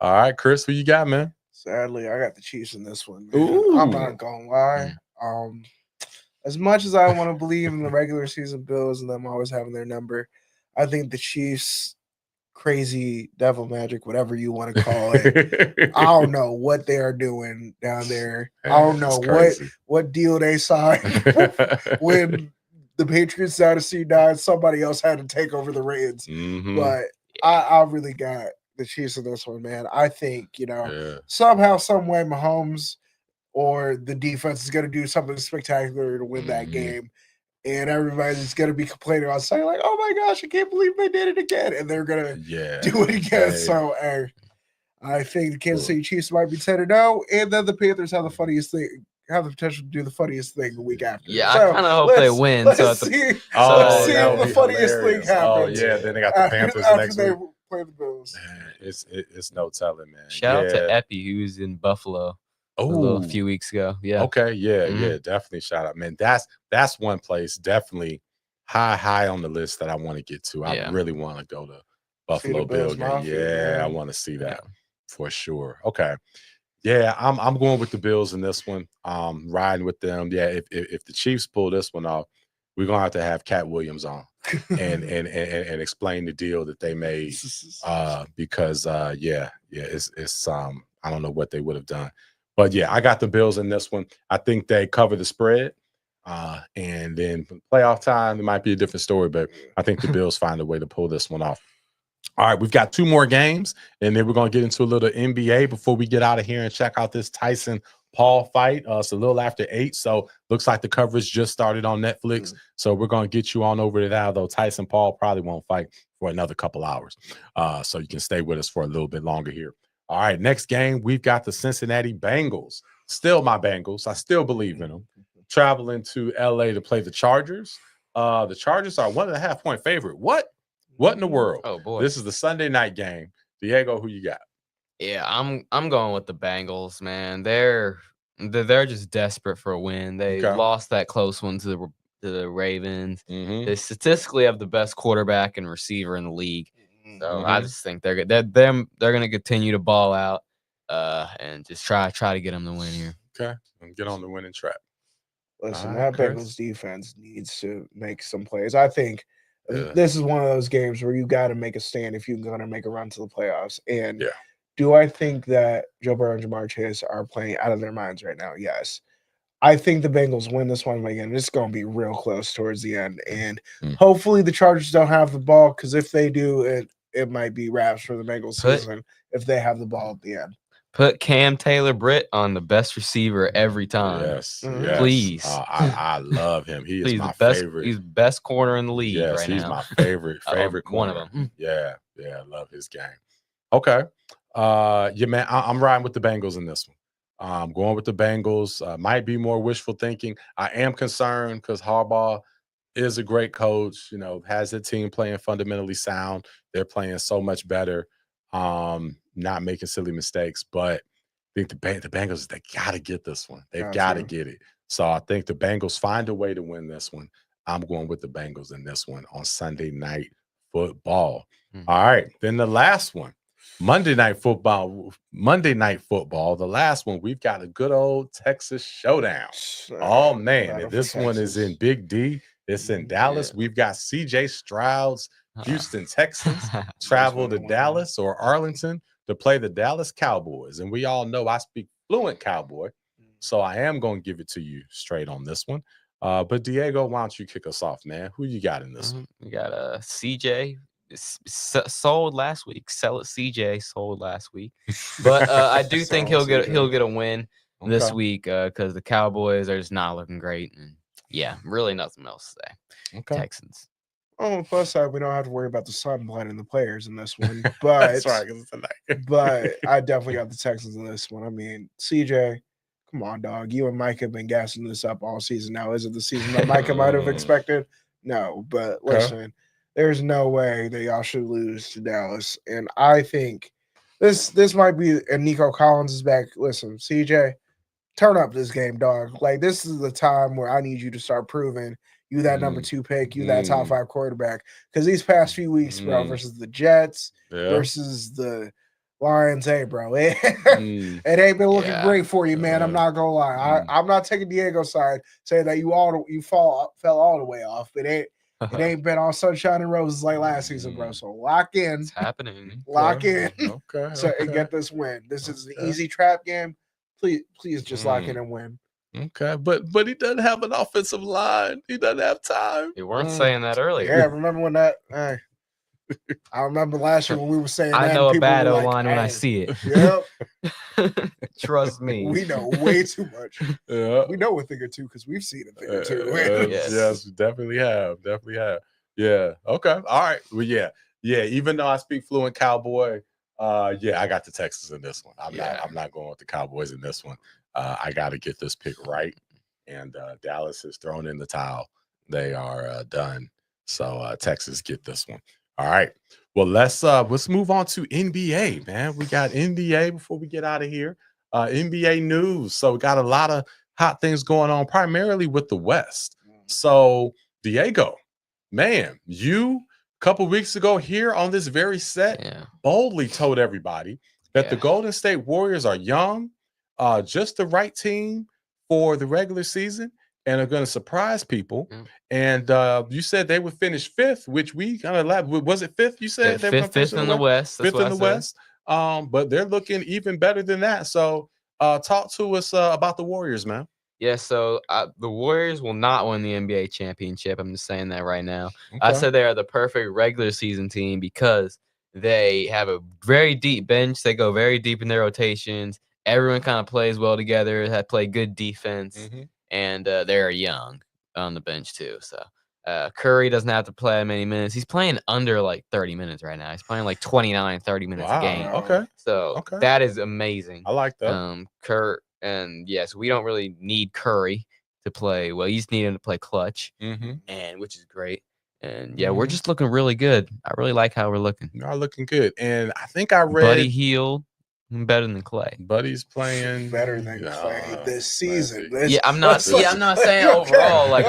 All right, Chris, who you got, man? Sadly, I got the Chiefs in this one. I'm not gonna lie. As much as I want to believe in the regular season Bills and them always having their number, I think the Chiefs, crazy devil magic, whatever you want to call it, I don't know what they are doing down there. I don't know what deal they signed when the Patriots dynasty died. Somebody else had to take over the reins. But I really got the Chiefs in this one, man. I think, somehow, some way, Mahomes or the defense is going to do something spectacular to win that game. And everybody's going to be complaining on saying, like, oh my gosh, I can't believe they did it again. And they're going to do it again. So I think the Kansas City Chiefs might be 10-0. And then the Panthers have the potential to do the funniest thing the week after. Yeah, so I kind of hope they win. Let's see if the funniest thing happens. Oh, yeah, then they got the Panthers next week. Play the Bills. Man, it's no telling, man. Shout out to Epi, who's in Buffalo. A few weeks ago. Yeah. Okay. Yeah. Definitely. Shout out, man. That's one place definitely high on the list that I want to get to. I really want to go to Buffalo Bill game. Yeah, I want to see that for sure. Okay. Yeah, I'm going with the Bills in this one. Riding with them. Yeah. If the Chiefs pull this one off, we're gonna have to have Cat Williams on and explain the deal that they made. Because it's I don't know what they would have done. But yeah, I got the Bills in this one. I think they cover the spread. And then playoff time, it might be a different story, but I think the Bills find a way to pull this one off. All right, we've got 2 more games, and then we're going to get into a little NBA before we get out of here and check out this Tyson Paul fight. It's a little after 8, so looks like the coverage just started on Netflix. So we're going to get you on over to that, although Tyson Paul probably won't fight for another couple hours. So you can stay with us for a little bit longer here. All right, next game, we've got the Cincinnati Bengals. Still my Bengals. I still believe in them. Traveling to L.A. to play the Chargers. The Chargers are 1.5-point favorite. What in the world? Oh, boy. This is the Sunday night game. Diego, who you got? Yeah, I'm going with the Bengals, man. They're just desperate for a win. They lost that close one to the Ravens. They statistically have the best quarterback and receiver in the league. So I just think they're going to continue to ball out and just try to get them to win here. Okay, and get on the winning track. Listen, that Bengals defense needs to make some plays. I think this is one of those games where you got to make a stand if you're going to make a run to the playoffs. And do I think that Joe Burrow and Jamar Chase are playing out of their minds right now? Yes. I think the Bengals win this one again. It's going to be real close towards the end. And hopefully the Chargers don't have the ball, because if they do, it might be wraps for the Bengals season if they have the ball at the end. Put Cam Taylor-Britt on the best receiver every time. Yes. Please. I love him. He is my favorite. He's the best corner in the league right now. He's my favorite corner. One of them. Yeah, I love his game. Okay. Man, I'm riding with the Bengals in this one. I'm going with the Bengals. Might be more wishful thinking. I am concerned because Harbaugh is a great coach, has the team playing fundamentally sound. They're playing so much better. Not making silly mistakes, but I think the Bengals, they got to get this one. They've got to get it. So I think the Bengals find a way to win this one. I'm going with the Bengals in this one on Sunday Night Football. All right. Then the last one, Monday Night Football. The last one, we've got a good old Texas showdown. Oh, man. And this one is in Big D. It's in Dallas. We've got C.J. Stroud's Houston Texans travel to Dallas or Arlington to play the Dallas Cowboys. And we all know I speak fluent Cowboy, so I am going to give it to you straight on this one. But Diego, why don't you kick us off, man? Who you got in this one? We got CJ. Sold last week. Sell it, CJ. Sold last week. But I do think he'll get a win this week because the Cowboys are just not looking great. And yeah, really nothing else to say. Okay. Texans. On the plus side, we don't have to worry about the sun blinding the players in this one. But that's right, because it's tonight. But I definitely got the Texans in this one. I mean, CJ, come on, dog. You and Mike have been gassing this up all season now. Is it the season that Micah might have expected? No, but listen, there's no way that y'all should lose to Dallas. And I think this might be, and Nico Collins is back. Listen, CJ, turn up this game, dog. Like, this is the time where I need you to start proving you that number 2 pick, you that top 5 quarterback. Because these past few weeks, bro, versus the Jets, versus the Lions, hey, bro, it ain't been looking great for you, man. I'm not gonna lie. I'm not taking Diego's side, saying that you fell all the way off. It ain't been all sunshine and roses like last season, bro. So lock in. It's happening. Lock in. And get this win. This is an easy trap game. Please just lock in and win. Okay, but he doesn't have an offensive line. He doesn't have time. You weren't saying that earlier. Yeah, remember when that? I remember last year when we were saying that. I and know a people bad were O like, line when I "Hey, see it. Yep, Trust me. we know way too much. Yeah. We know a thing or two because we've seen a thing or two. Yes. Yes, we definitely have. Yeah. Okay. All right. Well, yeah. Even though I speak fluent Cowboy, I got the Texans in this one. I'm not going with the Cowboys in this one. I got to get this pick right, and Dallas has thrown in the towel. They are done. So Texas get this one. All right. Well, let's move on to NBA, man. We got NBA before we get out of here. NBA news. So we got a lot of hot things going on, primarily with the West. So Diego, man, you a couple weeks ago here on this very set boldly told everybody that the Golden State Warriors are young, just the right team for the regular season, and are going to surprise people. And you said they would finish 5th, which we kind of laughed. Was it 5th? You said they were fifth in the West. 5th in the West. But they're looking even better than that. So talk to us about the Warriors, man. Yeah, so the Warriors will not win the NBA championship. I'm just saying that right now. I said they are the perfect regular season team because they have a very deep bench. They go very deep in their rotations. Everyone kind of plays well together, have played good defense, and they're young on the bench too. So Curry doesn't have to play many minutes. He's playing under like 30 minutes right now. He's playing like 29, 30 minutes a game. Okay. So that is amazing. I like that. And yes, we don't really need Curry to play well. You just need him to play clutch, and which is great. And we're just looking really good. I really like how we're looking. You are looking good. And I think I read Buddy Hield better than Clay. Buddy's playing better than Clay this season. I'm not saying overall like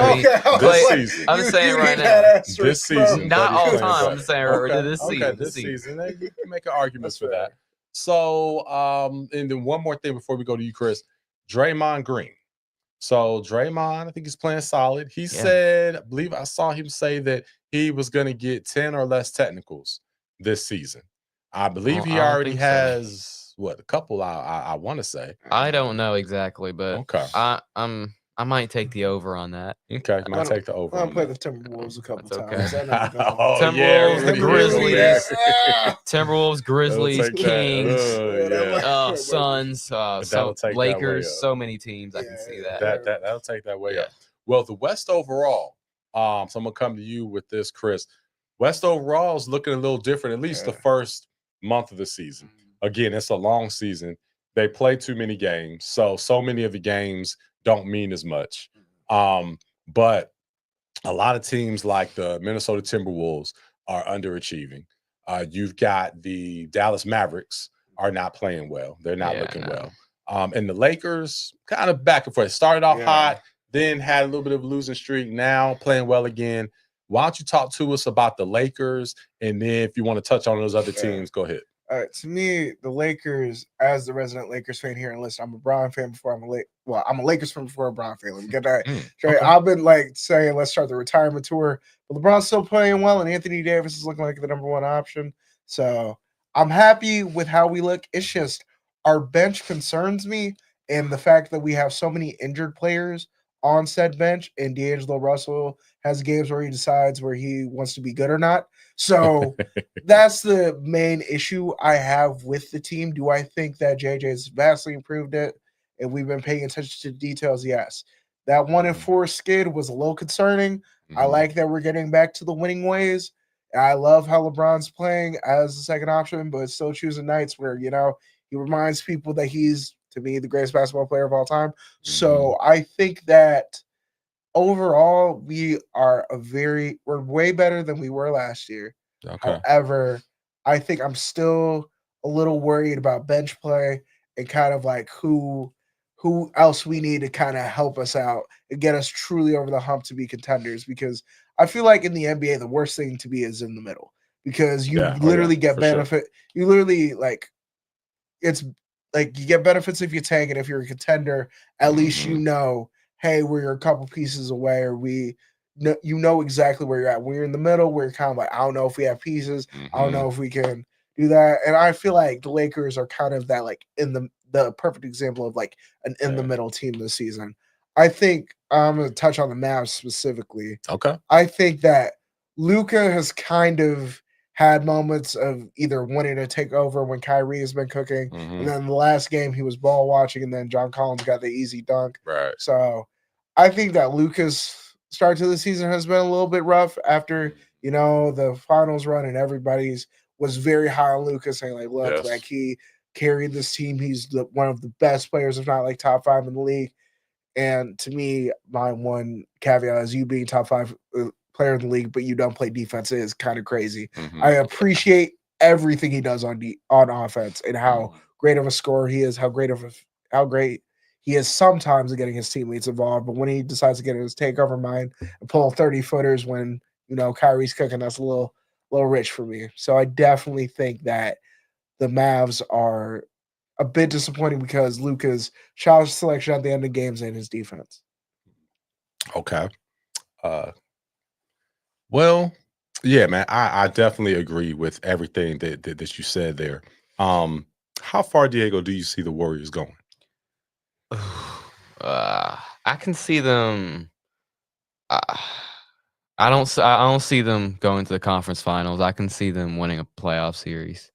this season. I'm saying right now. This season. Not all the time. I'm saying this season. This season. You can make an argument for that. So, and then one more thing before we go to you, Chris. Draymond Green. So Draymond, I think he's playing solid. He said, I believe I saw him say that he was going to get 10 or less technicals this season. I believe he already has a couple. I want to say. I don't know exactly, but I might take the over on that. Okay, might take the over. I'll play the Timberwolves a couple times. Timberwolves, the Grizzlies, Timberwolves, Grizzlies, Kings, Suns, Lakers. So many teams. I can see that. That'll take that way up. Well, the West overall. So I'm gonna come to you with this, Chris. West overall is looking a little different. At least the first month of the season. Again, it's a long season. They play too many games, so many of the games don't mean as much. But a lot of teams like the Minnesota Timberwolves are underachieving. You've got the Dallas Mavericks are not playing well. They're not looking well. And the Lakers kind of back and forth. Started off hot, then had a little bit of a losing streak. Now playing well again. Why don't you talk to us about the Lakers? And then if you want to touch on those other teams, go ahead. To me, the Lakers, as the resident Lakers fan here, and listen, I'm a Bron fan before I'm a Lakers fan before a Bron fan. Let me get that straight. Okay. I've been saying let's start the retirement tour, but LeBron's still playing well, and Anthony Davis is looking like the number one option. So I'm happy with how we look. It's just our bench concerns me, and the fact that we have so many injured players on said bench, and D'Angelo Russell has games where he decides where he wants to be good or not. So that's the main issue I have with the team. Do I think that JJ has vastly improved it and we've been paying attention to the details? Yes. That 1-4 skid was a little concerning. I like that we're getting back to the winning ways. I love how LeBron's playing as the second option, but still choosing nights where, he reminds people that he's, to me, the greatest basketball player of all time. So I think that overall, we're way better than we were last year. However, I think I'm still a little worried about bench play and kind of like who else we need to kind of help us out and get us truly over the hump to be contenders. Because I feel like in the NBA, the worst thing to be is in the middle because you literally get benefit. Sure. You literally it's like you get benefits if you tank, and if you're a contender, at least hey, we're a couple pieces away, or you know exactly where you're at. When you're in the middle, we're kind of like, I don't know if we have pieces. I don't know if we can do that. And I feel like the Lakers are kind of that in the perfect example of an in the middle team this season. I think I'm going to touch on the Mavs specifically. Okay. I think that Luka has kind of had moments of either wanting to take over when Kyrie has been cooking, and then the last game he was ball watching, and then John Collins got the easy dunk. Right. So I think that Luka's start to the season has been a little bit rough after the finals run, and everybody's was very high on Luka, saying like, look, Yes. like he carried this team. He's one of the best players, if not like top 5 in the league. And to me, my one caveat is you being top 5 player in the league, but you don't play defense is kind of crazy. I appreciate everything he does on offense and how great of a scorer he is, how great he is sometimes at getting his teammates involved. But when he decides to get in his takeover mind and pull 30 footers when Kyrie's cooking, that's a little rich for me. So I definitely think that the Mavs are a bit disappointing because Luka's shot selection at the end of games and his defense. Okay. Well, yeah, man, I definitely agree with everything that you said there. How far, Diego, do you see the Warriors going? I can see them. I don't see them going to the conference finals. I can see them winning a playoff series.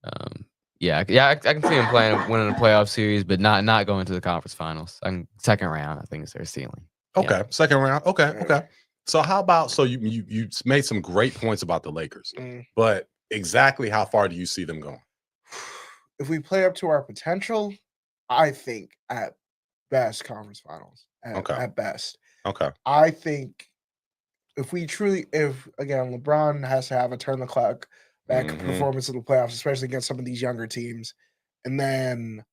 I can see them winning a playoff series, but not going to the conference finals. Second round, I think is their ceiling. Okay, second round. Okay. So how about you made some great points about the Lakers, but exactly how far do you see them going? If we play up to our potential, I think at best conference finals. At best. Okay. I think if again LeBron has to have a turn the clock back performance in the playoffs, especially against some of these younger teams, and then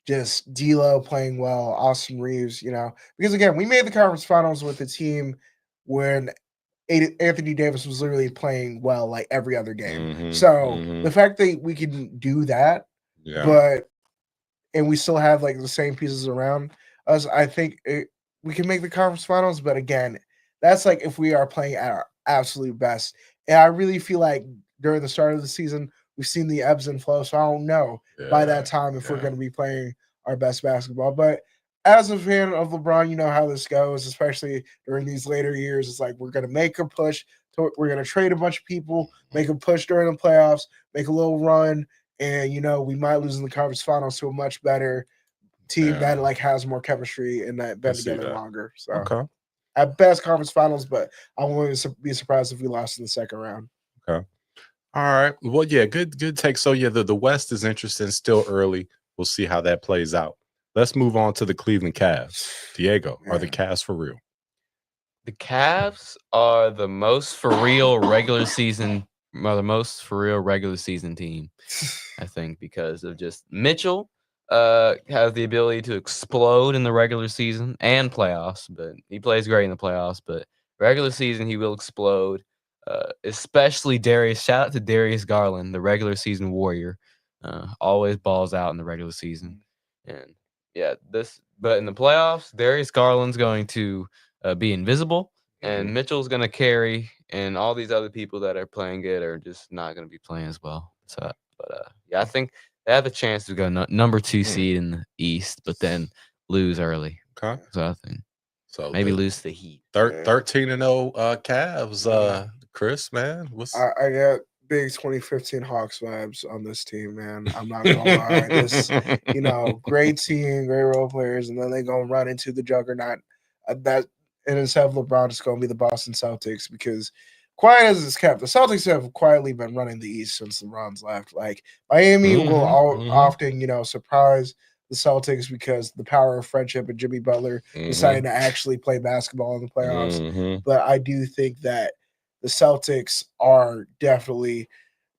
just D'Lo playing well, Austin Reeves, because again, we made the conference finals with a team when Anthony Davis was literally playing well like every other game. So the fact that we can do that, and we still have like the same pieces around us, I think we can make the conference finals. But again, that's like if we are playing at our absolute best. And I really feel like during the start of the season, we've seen the ebbs and flows. So I don't know by that time if we're going to be playing our best basketball. But as a fan of LeBron, you know how this goes, especially during these later years. It's like we're going to make a push. We're going to trade a bunch of people, make a push during the playoffs, make a little run, and we might lose in the conference finals to a much better team that like has more chemistry and that been together longer. So at best conference finals, but I wouldn't be surprised if we lost in the second round. Okay. All right. Well, yeah, good take. So yeah, the West is interesting, still early. We'll see how that plays out. Let's move on to the Cleveland Cavs. Diego, are the Cavs for real? The Cavs are the most for real regular season team, I think, because of just Mitchell has the ability to explode in the regular season and playoffs, but he plays great in the playoffs, but regular season he will explode. Especially Darius. Shout out to Darius Garland, the regular season warrior. Always balls out in the regular season. And but in the playoffs, Darius Garland's going to be invisible, and Mitchell's going to carry, and all these other people that are playing good are just not going to be playing as well. So, I think they have a chance to go number 2 seed in the East, but then lose early. Okay. So I think maybe lose to the Heat. 13-0 Cavs. Chris, man, I got big 2015 Hawks vibes on this team, man. I'm not gonna lie. This, great team, great role players, and then they gonna run into the juggernaut. That and instead of LeBron, it's gonna be the Boston Celtics because, quiet as it's kept, the Celtics have quietly been running the East since LeBron's left. Like Miami will often, surprise the Celtics because the power of friendship and Jimmy Butler deciding to actually play basketball in the playoffs. But I do think that the Celtics are definitely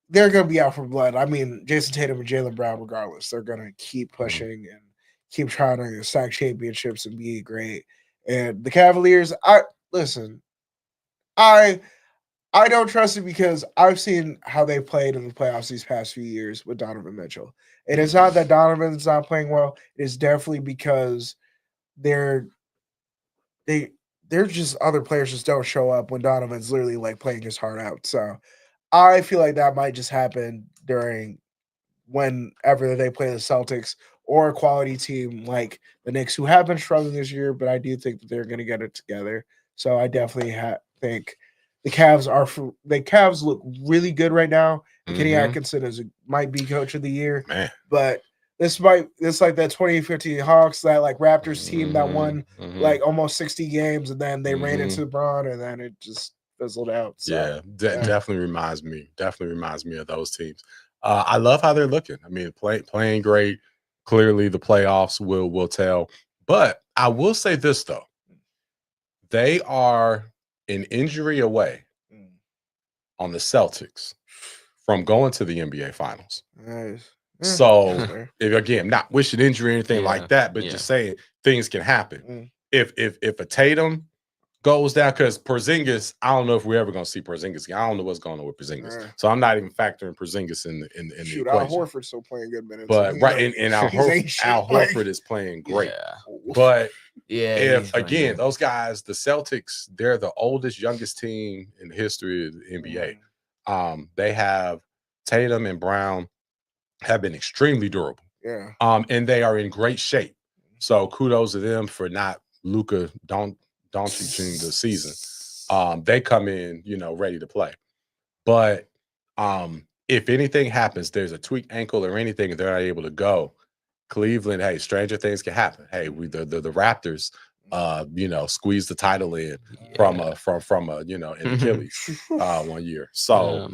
they're going to be out for blood. I mean, Jason Tatum and Jaylen Brown, regardless, they're going to keep pushing and keep trying to stack championships and be great. And the Cavaliers, I don't trust it because I've seen how they played in the playoffs these past few years with Donovan Mitchell. And it's not that Donovan's not playing well. It's definitely because they're just other players just don't show up when Donovan's literally like playing his heart out. So I feel like that might just happen during whenever they play the Celtics or a quality team like the Knicks, who have been struggling this year, but I do think that they're going to get it together. So I definitely think the Cavs look really good right now. Kenny Atkinson might be coach of the year, Man. but it's like that 2015 Hawks, that like Raptors team that won like almost 60 games, and then they ran into LeBron, and then it just fizzled out. So, definitely reminds me of those teams. I love how they're looking. I mean, playing great. Clearly, the playoffs will tell. But I will say this though, they are an injury away on the Celtics from going to the NBA Finals. Nice. So, again, not wishing injury or anything like that, but just saying things can happen. If a Tatum goes down, because Porzingis, I don't know if we're ever going to see Porzingis again. I don't know what's going on with Porzingis, so I'm not even factoring Porzingis in the equation. Al Horford's still playing good minutes, but and Al Horford is playing great. But if again those guys, the Celtics, they're the oldest, youngest team in the history of the NBA. They have Tatum and Brown have been extremely durable. And they are in great shape. So kudos to them for not Luka Doncic the season. They come in, ready to play. But if anything happens, there's a tweaked ankle or anything, they're not able to go. Cleveland, hey, stranger things can happen. Hey, the Raptors, squeeze the title in from an Achilles 1 year. So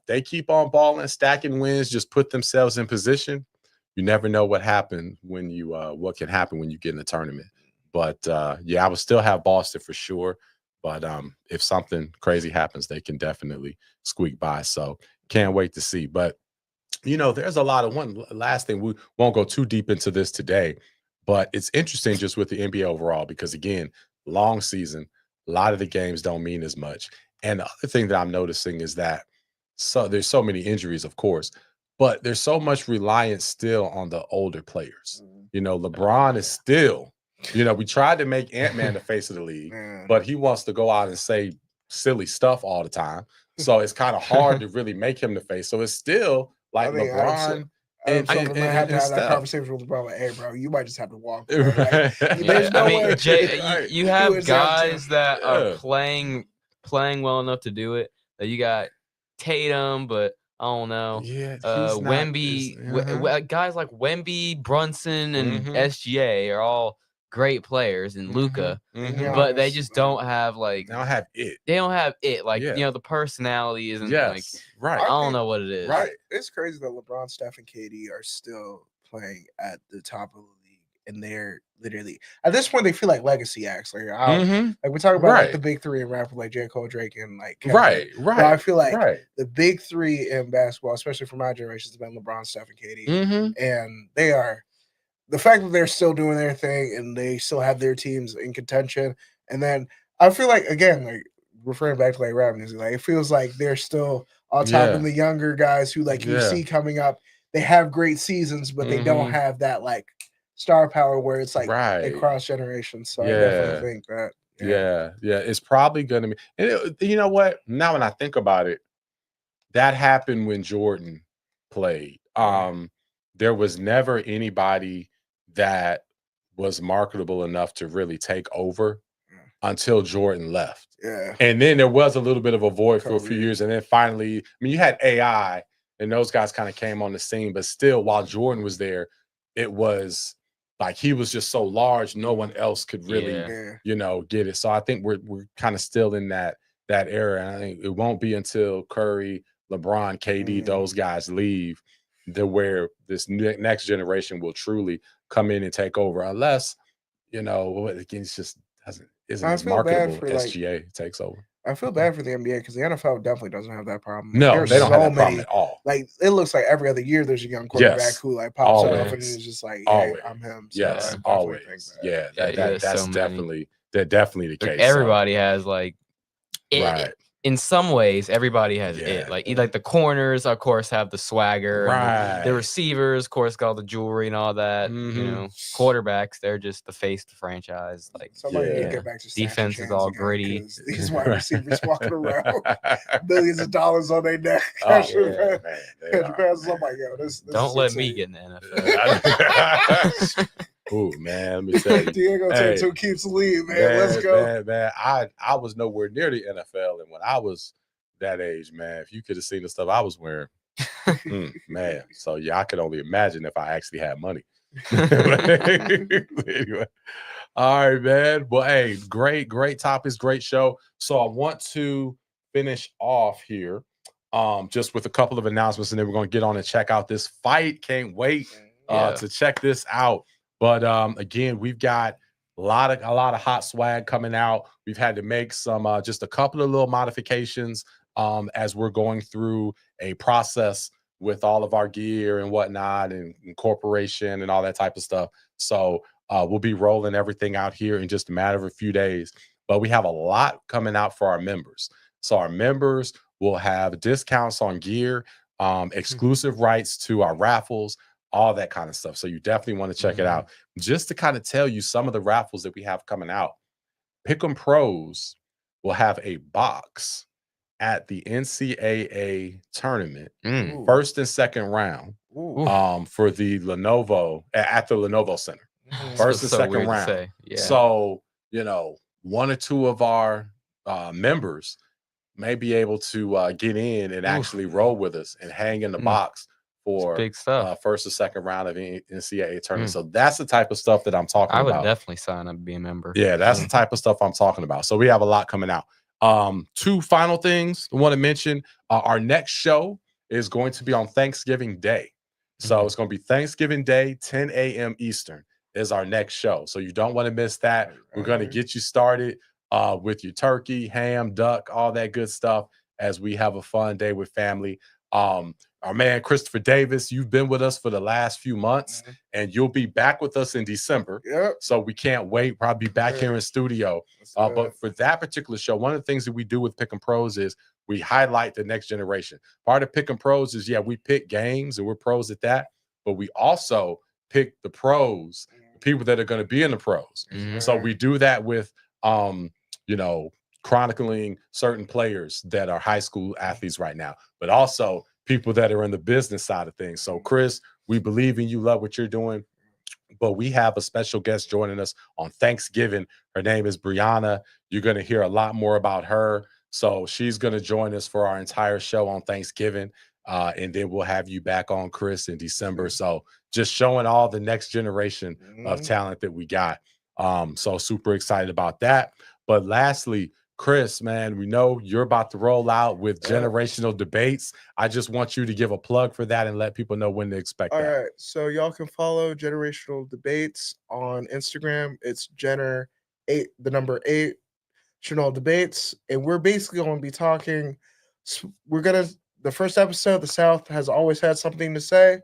they keep on balling, stacking wins, just put themselves in position. You never know what happened when what can happen when you get in the tournament. But I would still have Boston for sure. But if something crazy happens, they can definitely squeak by. So can't wait to see. But there's a lot of one last thing. We won't go too deep into this today, but it's interesting just with the NBA overall, because again, long season, a lot of the games don't mean as much. And the other thing that I'm noticing is that there's so many injuries, of course, but there's so much reliance still on the older players. LeBron is still, we tried to make Ant-Man the face of the league, but he wants to go out and say silly stuff all the time. So it's kind of hard to really make him the face. So it's still like LeBron. And might have to have that conversation with LeBron. Like, hey, bro, you might just have to walk. Like, there's no way. Jay, you have guys that are playing well enough to do it. You got Tatum, but I don't know. Wemby, guys like Wemby, Brunson, and SGA are all great players, and Luka, but they just don't have they don't have it. They don't have it. Like the personality isn't I don't know what it is. Right. It's crazy that LeBron, Steph, and KD are still playing at the top of the league, and they're literally at this point they feel like legacy acts. Like we talk about like the big three in rap, like J. Cole, Drake, and like Kevin. Right. But I feel like the big three in basketball, especially for my generation, has been LeBron, Steph, and KD, and they are. The fact that they're still doing their thing and they still have their teams in contention, and then I feel like again, like referring back to like rap music, like it feels like they're still on top of the younger guys who like you see coming up. They have great seasons, but they don't have that like star power where it's like they cross generations. So I definitely think that. It's probably gonna be. And you know what? Now when I think about it, that happened when Jordan played. There was never anybody that was marketable enough to really take over until Jordan left. And then there was a little bit of a void for a few years. And then finally, you had AI and those guys kind of came on the scene, but still while Jordan was there, it was like he was just so large, no one else could really, get it. So I think we're kind of still in that era. And I think it won't be until Curry, LeBron, KD, those guys leave where this next generation will truly come in and take over, unless again it's just isn't as marketable. SGA takes over. I feel bad for the NBA because the NFL definitely doesn't have that problem. No, they don't have that problem at all. Like it looks like every other year there's a young quarterback who like pops up and is just like, hey, I'm him. So always. That's definitely the case. Everybody has like in some ways, everybody has Yeah. it. Like the corners, of course, have the swagger. Right. And the receivers, of course, got all the jewelry and all that. Quarterbacks, they're just the face of the franchise. Like Somebody need to Yeah. get back to defense is Chance all again, gritty. 'cause these wide receivers walking around, millions of dollars on their neck. Oh, Catching yeah, man. They are, passes. man. I'm like, yo, this Don't is let me insane. get in the NFL. Ooh, man, let me tell you. Diego Hey, Tatum keeps the lead, man. Let's go. Man. I was nowhere near the NFL, and when I was that age, man, if you could have seen the stuff I was wearing, man. So yeah, I could only imagine if I actually had money. Anyway. All right, man. Well, hey, great topics, great show. So I want to finish off here just with a couple of announcements, and then we're going to get on and check out this fight. Can't wait to check this out. But again, we've got a lot of hot swag coming out. We've had to make some just a couple of little modifications as we're going through a process with all of our gear and whatnot, and incorporation and all that type of stuff. So we'll be rolling everything out here in just a matter of a few days. But we have a lot coming out for our members. So our members will have discounts on gear, exclusive rights to our raffles, all that kind of stuff. So you definitely want to check it out. Just to kind of tell you some of the raffles that we have coming out. Pick'em Pros will have a box at the NCAA tournament, first and second round, for the Lenovo at the Lenovo Center, first and second round. Yeah. So one or two of our members may be able to get in and actually roll with us and hang in the box for big stuff. First or second round of NCAA tournament. So that's the type of stuff that I'm talking about. I would definitely sign up to be a member. Yeah, that's the type of stuff I'm talking about. So we have a lot coming out. Two final things I want to mention. Our next show is going to be on Thanksgiving Day. So it's going to be Thanksgiving Day, 10 a.m. Eastern is our next show. So you don't want to miss that. We're going to get you started with your turkey, ham, duck, all that good stuff as we have a fun day with family. Our man, Christopher Davis, you've been with us for the last few months, and you'll be back with us in December. So we can't wait. Probably be back here in studio. But for that particular show, one of the things that we do with Pick'em Pros is we highlight the next generation. Part of Pick'em Pros is, we pick games and we're pros at that, but we also pick the pros, the people that are going to be in the pros. So we do that with, chronicling certain players that are high school athletes right now, but also people that are in the business side of things. So Chris, we believe in you, love what you're doing, but we have a special guest joining us on Thanksgiving. Her name is Brianna. You're going to hear a lot more about her. So she's going to join us for our entire show on Thanksgiving. And then we'll have you back on, Chris, in December. So just showing all the next generation of talent that we got. So super excited about that. But lastly, Chris, man, we know you're about to roll out with generational debates. I just want you to give a plug for that and let people know when to expect that. All right. So y'all can follow Generational Debates on Instagram. It's Jenner 8, the number 8, Generational Debates. And we're basically going to be talking. The first episode, the South has always had something to say.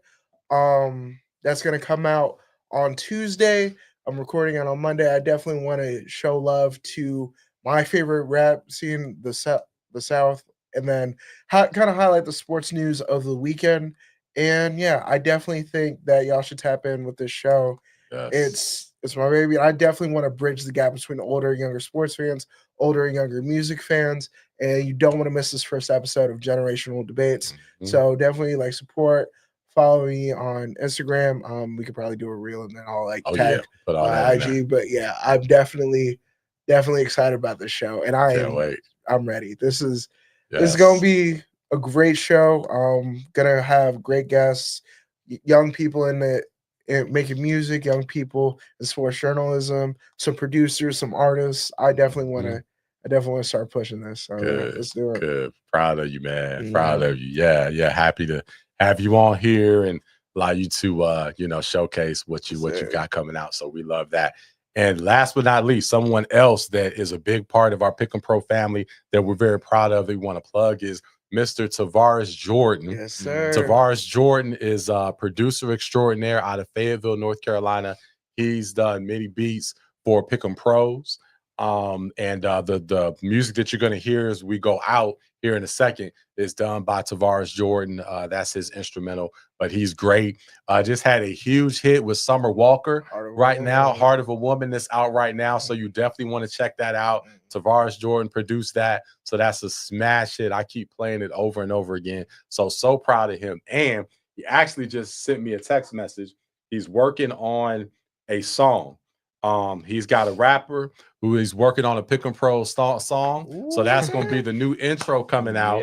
That's going to come out on Tuesday. I'm recording it on Monday. I definitely want to show love to my favorite rap scene, the South, and then kind of highlight the sports news of the weekend. And I definitely think that y'all should tap in with this show. It's my baby. And I definitely want to bridge the gap between older and younger sports fans, older and younger music fans. And you don't want to miss this first episode of Generational Debates. So definitely support. Follow me on Instagram. We could probably do a reel and then I'll tag IG. But I'm definitely excited about this show, and I'm ready. This is going to be a great show. Gonna have great guests, young people in making music, young people in sports journalism, some producers, some artists. I definitely want to start pushing this. So let's do it. Good. Proud of you, man. Proud of you. Yeah. Happy to have you on here and allow you to showcase what you got coming out. So we love that. And last but not least, someone else that is a big part of our Pick'em Pro family that we're very proud of, that we want to plug, is Mr. Tavares Jordan. Yes, sir. Tavares Jordan is a producer extraordinaire out of Fayetteville, North Carolina. He's done many beats for Pick'em Pros. And the music that you're going to hear as we go out here in a second is done by Tavares Jordan. That's his instrumental, but he's great. Just had a huge hit with Summer Walker right now. Heart of a Woman that's out right now. So you definitely want to check that out. Tavares Jordan produced that. So that's a smash hit. I keep playing it over and over again. So proud of him. And he actually just sent me a text message. He's working on a song. He's got a rapper who is working on a Pick and Pro song. Ooh. So that's going to be the new intro coming out,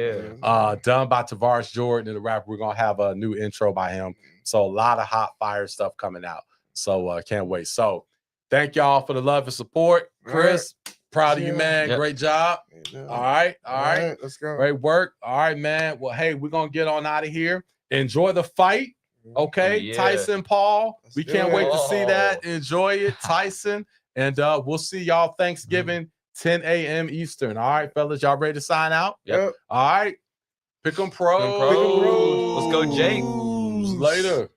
done by Tavares Jordan and the rapper. We're going to have a new intro by him. So a lot of hot fire stuff coming out. So can't wait. So thank y'all for the love and support. Chris, proud of you, man. Great job. All right. Let's go. Great work. All right, man. Well, hey, we're going to get on out of here. Enjoy the fight. Okay, Tyson, Paul. We can't wait to see that. Enjoy it, Tyson. And we'll see y'all Thanksgiving, 10 a.m. Eastern. All right, fellas, y'all ready to sign out? Yep. All right. Pick 'em pros. Let's go, Jake. Later.